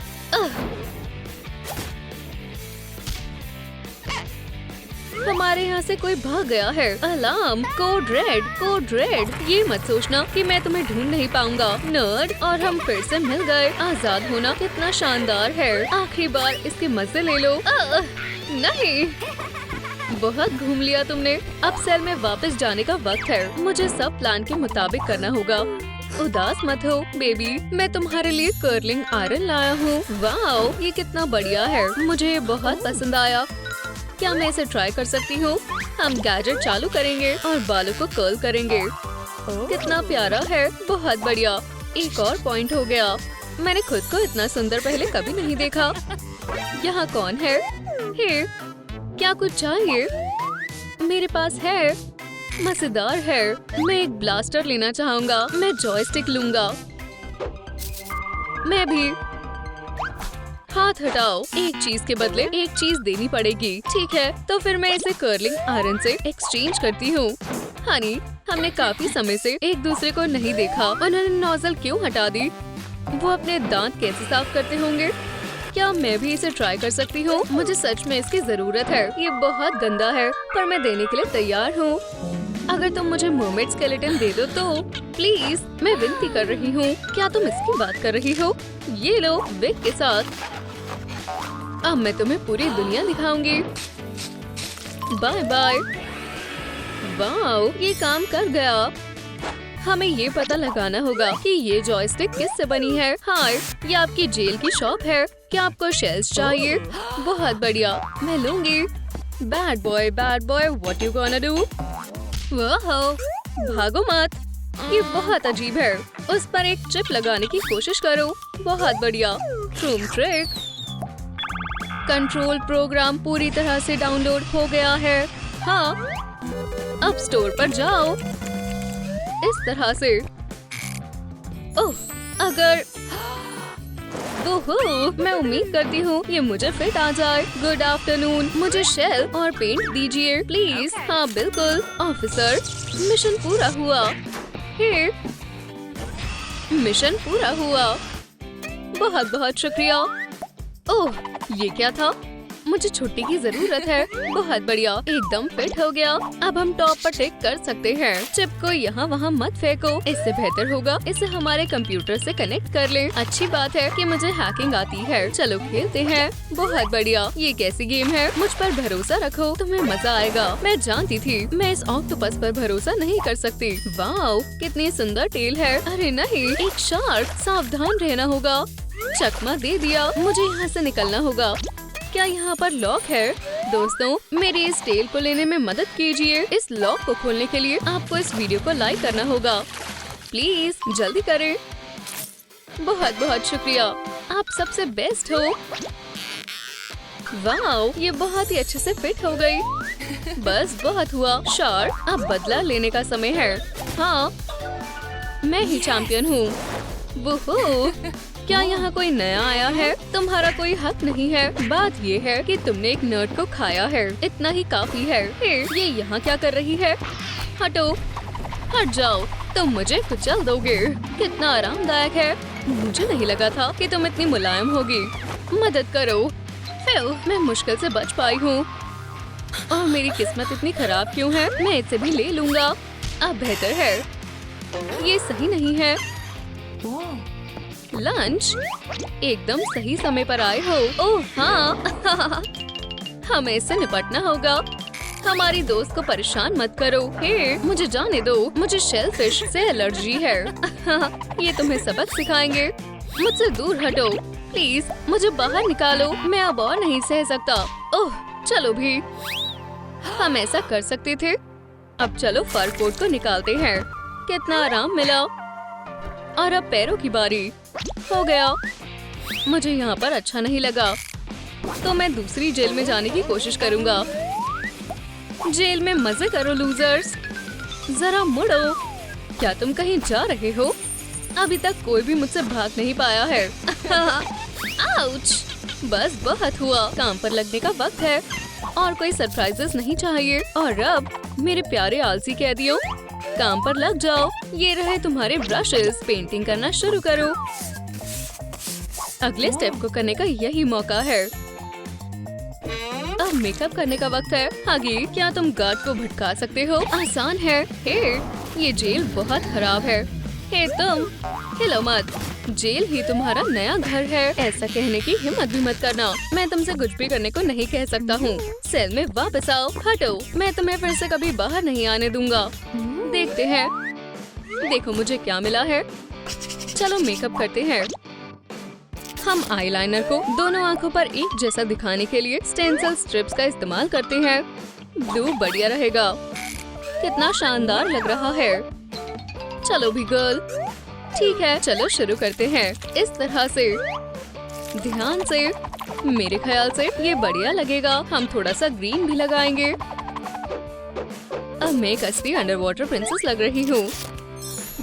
हमारे यहाँ से कोई भाग गया है। Alarm! Code red, code red. ये मत सोचना कि मैं तुम्हें ढूंढ नहीं पाऊंगा नर्ड। और हम फिर से मिल गए। आजाद होना कितना शानदार है। आखिरी बार इसके मजे ले लो। नहीं, बहुत घूम लिया तुमने। अब सेल में वापस जाने का वक्त है। मुझे सब प्लान के मुताबिक करना होगा। उदास मत हो बेबी, मैं तुम्हारे लिए कर्लिंग आयरन लाया हूँ। वाओ, ये कितना बढ़िया है। मुझे ये बहुत पसंद आया। क्या मैं इसे ट्राई कर सकती हूँ? हम गैजेट चालू करेंगे और बालों को कर्ल करेंगे। कितना प्यारा है। बहुत बढ़िया। एक और पॉइंट हो गया। मैंने खुद को इतना सुंदर पहले कभी नहीं देखा। यहाँ कौन है? हे, क्या कुछ चाहिए? मेरे पास है। मजेदार है। मैं एक ब्लास्टर लेना चाहूँगा। मैं जॉयस्टिक लूंगा। मैं भी। हाथ हटाओ। एक चीज के बदले एक चीज देनी पड़ेगी। ठीक है, तो फिर मैं इसे कर्लिंग आयरन से एक्सचेंज करती हूँ। हनी, हमने काफी समय से एक दूसरे को नहीं देखा। उन्होंने नोजल क्यों हटा दी? वो अपने दांत कैसे साफ करते होंगे? क्या मैं भी इसे ट्राई कर सकती हूँ? मुझे सच में इसकी जरूरत है। ये बहुत गंदा है, पर मैं देने के लिए तैयार हूँ। अगर तुम मुझे मर्मेड स्केलेटन दे दो तो प्लीज, मैं विनती कर रही हूँ। क्या तुम इसकी बात कर रही हो? ये लो, विग के साथ। अब मैं तुम्हें पूरी दुनिया दिखाऊंगी। Bye bye. वाओ, ये काम कर गया। हमें ये पता लगाना होगा कि ये जॉयस्टिक किससे बनी है। हाय, ये आपकी जेल की शॉप है। क्या आपको शेल्स चाहिए? बहुत बढ़िया, मैं लूंगी। Bad boy, what you gonna do? वाह, भागो मत। ये बहुत अजीब है। उस पर एक चिप लगाने की कोशिश करो। बहुत बढ़िया। ट्रूम ट्रिक। कंट्रोल प्रोग्राम पूरी तरह से डाउनलोड हो गया है। हाँ, अब स्टोर पर जाओ। इस तरह से। ओह, अगर ओहो, मैं उम्मीद करती हूँ ये मुझे फिट आ जाए। गुड आफ्टरनून, मुझे शेल और पेंट दीजिए प्लीज। हाँ बिल्कुल ऑफिसर, मिशन पूरा हुआ। हे, मिशन पूरा हुआ। बहुत बहुत शुक्रिया। ओह, ये क्या था? मुझे छुट्टी की जरूरत है। बहुत बढ़िया, एकदम फिट हो गया। अब हम टॉप पर टिक कर सकते हैं। चिप को यहाँ वहाँ मत फेंको, इससे बेहतर होगा इसे हमारे कंप्यूटर से कनेक्ट कर लें। अच्छी बात है कि मुझे हैकिंग आती है। चलो खेलते हैं। बहुत बढ़िया, ये कैसी गेम है? मुझ पर भरोसा रखो, तुम्हें मजा आएगा। मैं जानती थी मैं इस ऑक्टोपस पर भरोसा नहीं कर सकती। वाओ, कितनी सुंदर टेल है। अरे नहीं, एक शार्क। सावधान रहना होगा। चकमा दे दिया। मुझे यहाँ से निकलना होगा। क्या यहाँ पर लॉक है? दोस्तों, मेरी इस टेल को लेने में मदद कीजिए। इस लॉक को खोलने के लिए आपको इस वीडियो को लाइक करना होगा। प्लीज जल्दी करें। बहुत बहुत शुक्रिया, आप सबसे बेस्ट हो। वाओ, ये बहुत ही अच्छे से फिट हो गई। बस बहुत हुआ। शार्क, अब बदला लेने का समय है। हाँ, मैं ही चैंपियन हूँ। वोहो, क्या यहाँ कोई नया आया है? तुम्हारा कोई हक नहीं है। बात ये है कि तुमने एक नर्ड को खाया है। इतना ही काफी है। ये यहाँ क्या कर रही है? हटो, हट जाओ, तुम मुझे कुचल दोगे। कितना आरामदायक है। मुझे नहीं लगा था कि तुम इतनी मुलायम होगी। मदद करो। मैं मुश्किल से बच पाई हूँ। और मेरी किस्मत इतनी खराब क्यों है? मैं इसे भी ले लूंगा। अब बेहतर है। ये सही नहीं है। लंच, एकदम सही समय पर आए हो। ओह हाँ, हमें इससे निपटना होगा। हमारी दोस्त को परेशान मत करो। हे, मुझे जाने दो। मुझे शेलफिश से एलर्जी है। ये तुम्हें सबक सिखाएंगे। मुझसे दूर हटो प्लीज। मुझे बाहर निकालो। मैं अब और नहीं सह सकता। ओह, चलो भी, हम ऐसा कर सकते थे। अब चलो फर कोट को निकालते हैं। कितना आराम मिला। और अब पैरों की बारी। हो गया। मुझे यहाँ पर अच्छा नहीं लगा, तो मैं दूसरी जेल में जाने की कोशिश करूँगा। जेल में मजे करो लूजर्स। जरा मुड़ो। क्या तुम कहीं जा रहे हो? अभी तक कोई भी मुझसे भाग नहीं पाया है। आउच! बस बहुत हुआ। काम पर लगने का वक्त है और कोई सरप्राइजेस नहीं चाहिए। और अब मेरे प्यारे आलसी कैदियों, काम पर लग जाओ। ये रहे तुम्हारे ब्रशेस। पेंटिंग करना शुरू करो। अगले स्टेप को करने का यही मौका है। अब मेकअप करने का वक्त है। आगे, क्या तुम गार्ड को भटका सकते हो? आसान है। हे, ये जेल बहुत खराब है। हे तुम, हिलो मत। जेल ही तुम्हारा नया घर है। ऐसा कहने की हिम्मत भी मत करना। मैं तुमसे कुछ भी करने को नहीं कह सकता हूँ। सेल में वापस आओ। हटो, मैं तुम्हें फिर से कभी बाहर नहीं आने दूंगा। देखते हैं। देखो मुझे क्या मिला है। चलो मेकअप करते हैं। हम आईलाइनर को दोनों आंखों पर एक जैसा दिखाने के लिए स्टेंसिल स्ट्रिप्स का इस्तेमाल करते हैं। ब्लू बढ़िया रहेगा। कितना शानदार लग रहा है। चलो भी गर्ल। ठीक है, चलो शुरू करते हैं। इस तरह से, ध्यान से। मेरे ख्याल से ये बढ़िया लगेगा। हम थोड़ा सा ग्रीन भी लगाएंगे। अब मैं एक असली अंडर वाटर प्रिंसेस लग रही हूँ।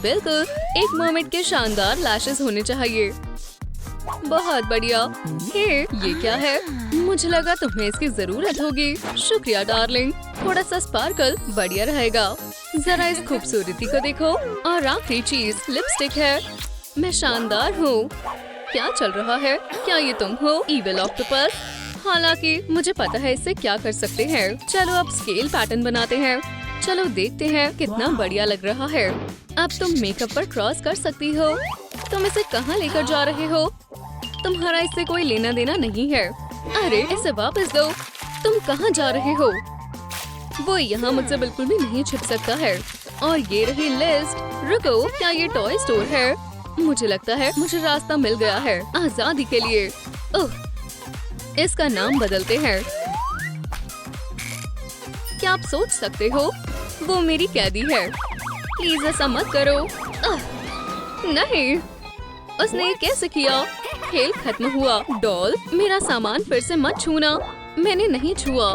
बिल्कुल, एक मोमेंट के शानदार लैशेस होने चाहिए। बहुत बढ़िया। हे, ये क्या है? मुझे लगा तुम्हें इसकी जरूरत होगी। शुक्रिया डार्लिंग। थोड़ा सा स्पार्कल बढ़िया रहेगा। जरा इस खूबसूरती को देखो। और आखिरी चीज लिपस्टिक है। मैं शानदार हूँ। क्या चल रहा है? क्या ये तुम हो, इविल ऑक्टोपस? हालांकि मुझे पता है इससे क्या कर सकते हैं। चलो अब स्केल पैटर्न बनाते हैं। चलो देखते हैं कितना बढ़िया लग रहा है। अब तुम मेकअप पर क्रॉस कर सकती हो। तुम इसे कहाँ लेकर जा रहे हो? तुम्हारा इससे कोई लेना देना नहीं है। अरे इसे वापस दो। तुम कहाँ जा रहे हो? वो यहाँ मुझसे बिल्कुल भी नहीं छिप सकता है। और ये रही लिस्ट। रुको, क्या ये टॉय स्टोर है? मुझे लगता है मुझे रास्ता मिल गया है आजादी के लिए। ओह, इसका नाम बदलते हैं। क्या आप सोच सकते हो वो मेरी कैदी है? प्लीज ऐसा मत करो। नहीं, उसने ये कैसे किया? खेल खत्म हुआ। डॉल, मेरा सामान फिर से मत छूना। मैंने नहीं छुआ।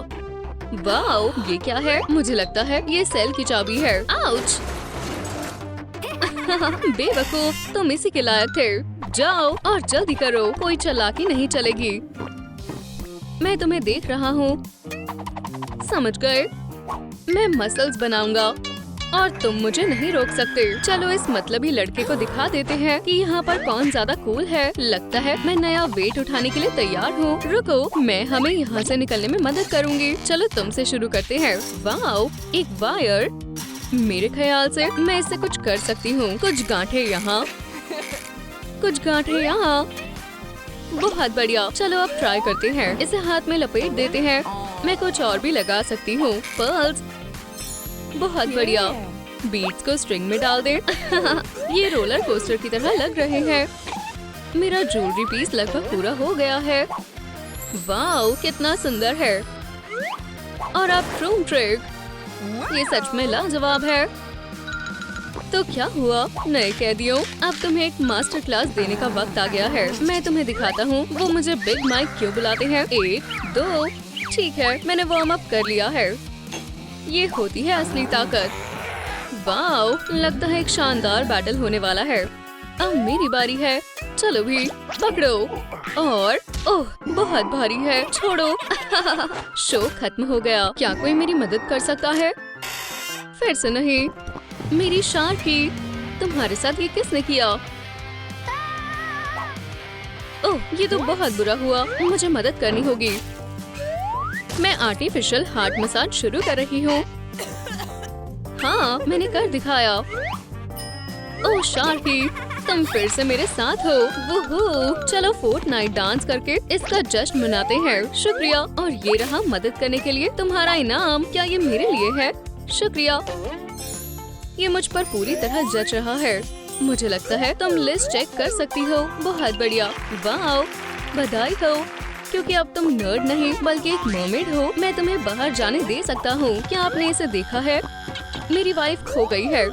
वाओ, ये क्या है? मुझे लगता है ये सेल की चाबी है। आउच! बेवकूफ, तुम इसी के लायक थे। जाओ और जल्दी करो, कोई चालाकी नहीं चलेगी। मैं तुम्हें देख रहा हूँ। समझ गए? मैं मसल्स बनाऊंगा और तुम मुझे नहीं रोक सकते। चलो इस मतलबी लड़के को दिखा देते हैं कि यहाँ पर कौन ज्यादा कूल है। लगता है मैं नया वेट उठाने के लिए तैयार हूँ। रुको, मैं हमें यहाँ से निकलने में मदद करूँगी। चलो तुमसे शुरू करते हैं। वाओ, एक वायर। मेरे ख्याल से मैं इससे कुछ कर सकती हूँ। कुछ गांठें यहाँ, कुछ गांठें यहाँ। बहुत बढ़िया। चलो अब ट्राई करते हैं। इसे हाथ में लपेट देते हैं। मैं कुछ और भी लगा सकती हूँ। पर्ल्स, बहुत बढ़िया। बीट्स को स्ट्रिंग में डाल दे। ये रोलर कोस्टर की तरह लग रहे हैं। मेरा ज्वेलरी पीस लगभग पूरा हो गया है। वाओ, कितना सुंदर है। और अब ट्रूम ट्रिक, ये सच में लाजवाब है। तो क्या हुआ नए कैदियों? अब तुम्हें एक मास्टर क्लास देने का वक्त आ गया है। मैं तुम्हें दिखाता हूँ वो मुझे बिग माइक क्यों बुलाते हैं। 1, 2, ठीक है, मैंने वार्म अप कर लिया है। ये होती है असली ताकत। वाओ, लगता है एक शानदार बैटल होने वाला है। अब मेरी बारी है। चलो भी, पकड़ो। और ओह, बहुत भारी है, छोड़ो। शो खत्म हो गया। क्या कोई मेरी मदद कर सकता है? फिर से नहीं। मेरी शार्की, तुम्हारे साथ ये किसने किया? ओह, ये तो बहुत बुरा हुआ। मुझे मदद करनी होगी। मैं आर्टिफिशियल हार्ट मसाज शुरू कर रही हूँ। हाँ, मैंने कर दिखाया। ओह शार्की, तुम फिर से मेरे साथ हो। वूहू, चलो फोर्टनाइट डांस करके इसका जश्न मनाते हैं। शुक्रिया। और ये रहा मदद करने के लिए तुम्हारा इनाम। क्या ये मेरे लिए है? शुक्रिया। ये मुझ पर पूरी तरह जच रहा है। मुझे लगता है तुम लिस्ट चेक कर सकती हो। बहुत बढ़िया। वाओ, बधाई हो, क्योंकि अब तुम नर्ड नहीं बल्कि एक मर्मेड हो। मैं तुम्हें बाहर जाने दे सकता हूँ। क्या आपने इसे देखा है? मेरी वाइफ खो गई है।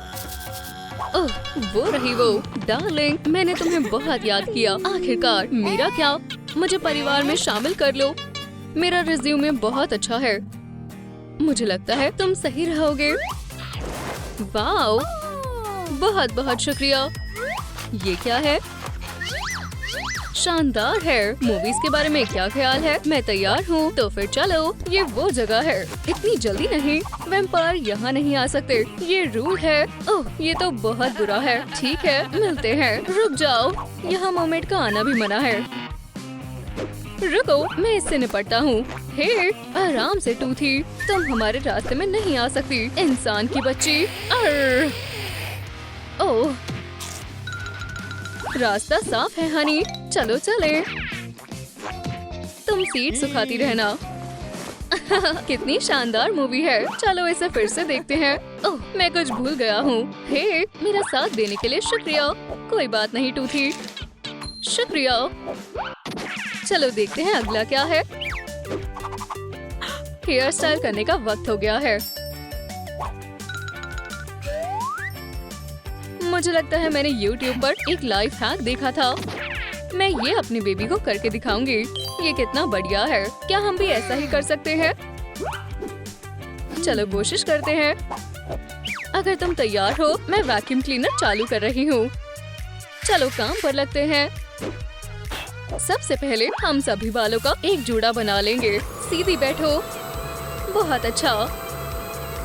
ओह, वो रही वो। डार्लिंग, मैंने तुम्हें बहुत याद किया। आखिरकार। मेरा क्या? मुझे परिवार में शामिल कर लो। मेरा रिज्यूमे बहुत अच्छा है। मुझे लगता है तुम सही रहोगे। वाओ, बहुत बहुत शुक्रिया। ये क्या है? शानदार है। मूवीज के बारे में क्या ख्याल है? मैं तैयार हूँ। तो फिर चलो। ये वो जगह है। इतनी जल्दी नहीं। वैम्पायर यहाँ नहीं आ सकते। ये रूल है। ओह, ये तो बहुत बुरा है। ठीक है, मिलते हैं। रुक जाओ, यहाँ मोमेंट का आना भी मना है। रुको, मैं इससे निपटता हूँ। हे, आराम से टूथी, तुम हमारे रास्ते में नहीं आ सकती। इंसान की बच्ची। ओह, रास्ता साफ है हनी। चलो चले। तुम सीट सुखाती रहना। कितनी शानदार मूवी है। चलो इसे फिर से देखते हैं। ओह, मैं कुछ भूल गया हूँ। हे, मेरा साथ देने के लिए शुक्रिया। कोई बात नहीं टूथी। शुक्रिया। चलो देखते हैं अगला क्या है। हेयर स्टाइल करने का वक्त हो गया है। मुझे लगता है मैंने YouTube पर एक लाइफ हैक देखा था। मैं ये अपनी बेबी को करके दिखाऊंगी। ये कितना बढ़िया है। क्या हम भी ऐसा ही कर सकते हैं? चलो कोशिश करते हैं। अगर तुम तैयार हो, मैं वैक्यूम क्लीनर चालू कर रही हूँ। चलो काम पर लगते हैं। सबसे पहले हम सभी बालों का एक जोड़ा बना लेंगे। सीधी बैठो। बहुत अच्छा।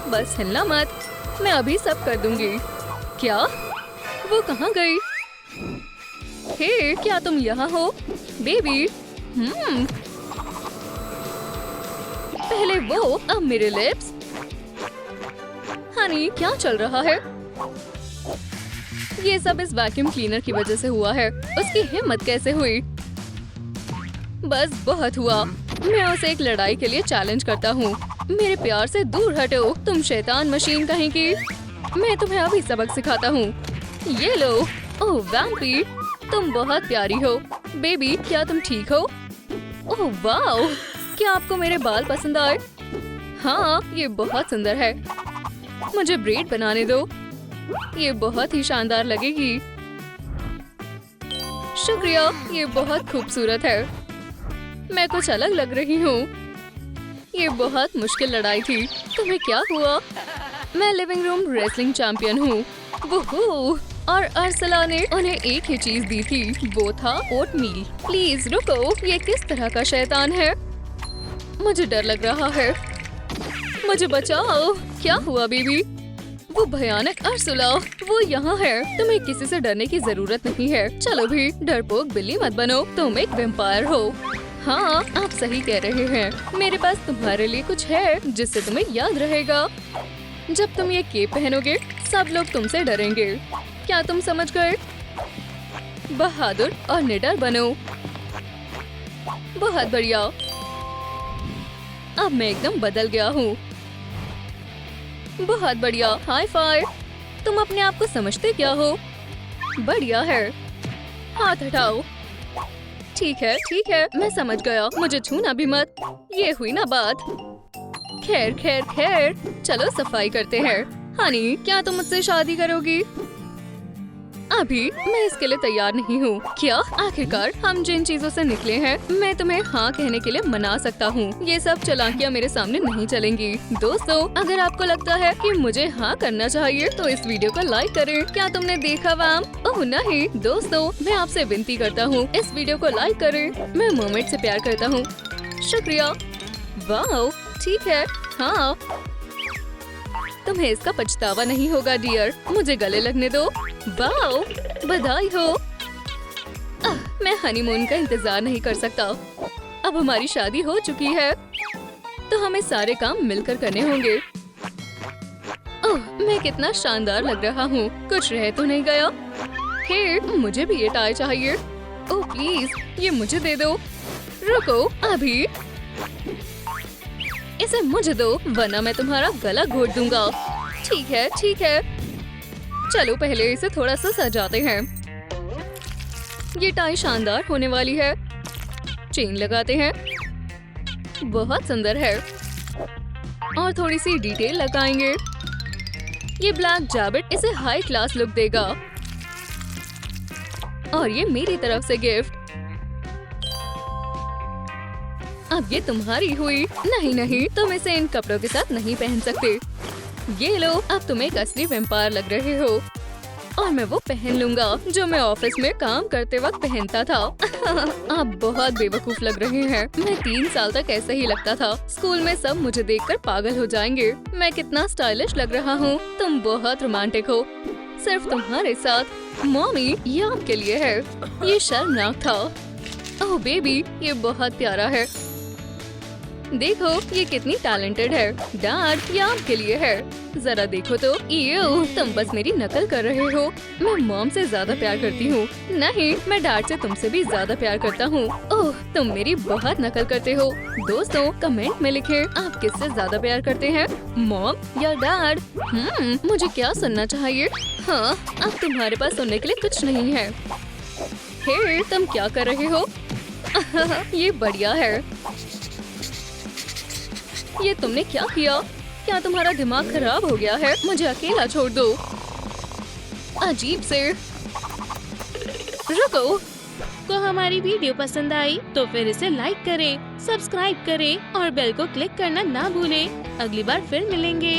बस हिलना मत। मैं अभी सब कर दूंगी। क्या? वो कहाँ गई? हे, क्या तुम यहाँ हो? बेबी। पहले वो, अब मेरे लिप्स। हनी, क्या चल रहा है? ये सब इस वैक्यूम क्लीनर की वजह से हुआ है। उसकी हिम्मत कैसे हुई? बस बहुत हुआ। मैं उसे एक लड़ाई के लिए चैलेंज करता हूँ। मेरे प्यार से दूर हटो, तुम शैतान मशीन कहीं की। मैं तुम्हें अभी सबक सिखाता हूँ। ये लो। ओह वैम्पी, तुम बहुत प्यारी हो। बेबी, क्या तुम ठीक हो? ओह वाओ, क्या आपको मेरे बाल पसंद आए? हाँ, ये बहुत सुंदर है। मुझे ब्रेड बनाने दो, ये बहुत ही शानदार लगेगी। शुक्रिया, ये बहुत खूबसूरत है। मैं कुछ अलग लग रही हूँ। ये बहुत मुश्किल लड़ाई थी। तुम्हें क्या हुआ? मैं लिविंग रूम रेसलिंग चैंपियन हूँ। वुहू! और अर्सला ने उन्हें एक ही चीज दी थी, वो था ओटमील। प्लीज रुको, ये किस तरह का शैतान है? मुझे डर लग रहा है। मुझे बचाओ। क्या हुआ बेबी? वो भयानक अर्सला, वो यहाँ है। तुम्हें किसी से डरने की जरूरत नहीं है। चलो भी, डरपोक बिल्ली मत बनो, तुम एक वेम्पायर हो। हाँ, आप सही कह रहे हैं। मेरे पास तुम्हारे लिए कुछ है जिससे तुम्हें याद रहेगा। जब तुम ये केप पहनोगे, सब लोग तुमसे डरेंगे। क्या तुम समझ गए? बहादुर और निडर बनो। बहुत बढ़िया। अब मैं एकदम बदल गया हूँ। बहुत बढ़िया, हाई फाइव। तुम अपने आप को समझते क्या हो? बढ़िया है। हाथ हटाओ। ठीक है, मैं समझ गया। मुझे छूना भी मत। ये हुई ना बात। खैर खैर खैर, चलो सफाई करते हैं। हनी, क्या तुम मुझसे शादी करोगी? अभी मैं इसके लिए तैयार नहीं हूँ। क्या? आखिरकार हम जिन चीजों से निकले हैं, मैं तुम्हें हाँ कहने के लिए मना सकता हूँ। ये सब चालाकियाँ मेरे सामने नहीं चलेंगी। दोस्तों, अगर आपको लगता है कि मुझे हाँ करना चाहिए तो इस वीडियो को लाइक करें। क्या तुमने देखा वैम? ओह नहीं दोस्तों, मैं आपसे विनती करता हूँ, इस वीडियो को लाइक करें। मैं मोमेंट से प्यार करता हूँ। शुक्रिया। वाह, ठीक है। हाँ, तुम्हें इसका पछतावा नहीं होगा डियर। मुझे गले लगने दो। वाओ, बधाई हो। मैं हनीमून का इंतजार नहीं कर सकता। अब हमारी शादी हो चुकी है, तो हमें सारे काम मिलकर करने होंगे। ओह, मैं कितना शानदार लग रहा हूँ। कुछ रह तो नहीं गया? हे, मुझे भी ये टाई चाहिए। ओह प्लीज, ये मुझे दे दो। रुको, अभी इसे मुझे दो, वरना मैं तुम्हारा गला घोट दूंगा। ठीक है। चलो पहले इसे थोड़ा सा सजाते हैं। ये टाई शानदार होने वाली है। चेन लगाते हैं। बहुत सुंदर है। और थोड़ी सी डिटेल लगाएंगे। ये ब्लैक जैकेट इसे हाई क्लास लुक देगा। और ये मेरी तरफ से गिफ्ट। अब ये तुम्हारी हुई। नहीं, तुम इसे इन कपड़ों के साथ नहीं पहन सकते। ये लो, अब तुम एक असली वेम्पायर लग रहे हो। और मैं वो पहन लूंगा जो मैं ऑफिस में काम करते वक्त पहनता था। आप बहुत बेवकूफ लग रहे हैं। मैं 3 साल तक ऐसा ही लगता था। स्कूल में सब मुझे देखकर पागल हो जाएंगे। मैं कितना स्टाइलिश लग रहा हूँ। तुम बहुत रोमांटिक हो, सिर्फ तुम्हारे साथ। मॉमी, ये आपके लिए है। ये शर्मनाक था। ओह बेबी, ये बहुत प्यारा है। देखो, ये कितनी टैलेंटेड है। डैड, ये आपके लिए है। जरा देखो तो। ईयो, तुम बस मेरी नकल कर रहे हो। मैं मॉम से ज्यादा प्यार करती हूँ। नहीं, मैं डैड से तुमसे भी ज्यादा प्यार करता हूँ। ओह, तुम मेरी बहुत नकल करते हो। दोस्तों, कमेंट में लिखें आप किससे ज्यादा प्यार करते हैं, मॉम या डैड? मुझे क्या सुनना चाहिए? हाँ, अब तुम्हारे पास सुनने के लिए कुछ नहीं है। हे, तुम क्या कर रहे हो? ये बढ़िया है। ये तुमने क्या किया? क्या तुम्हारा दिमाग खराब हो गया है? मुझे अकेला छोड़ दो। अजीब से। रुको। को हमारी वीडियो पसंद आई तो फिर इसे लाइक करें, सब्सक्राइब करें और बेल को क्लिक करना ना भूलें। अगली बार फिर मिलेंगे।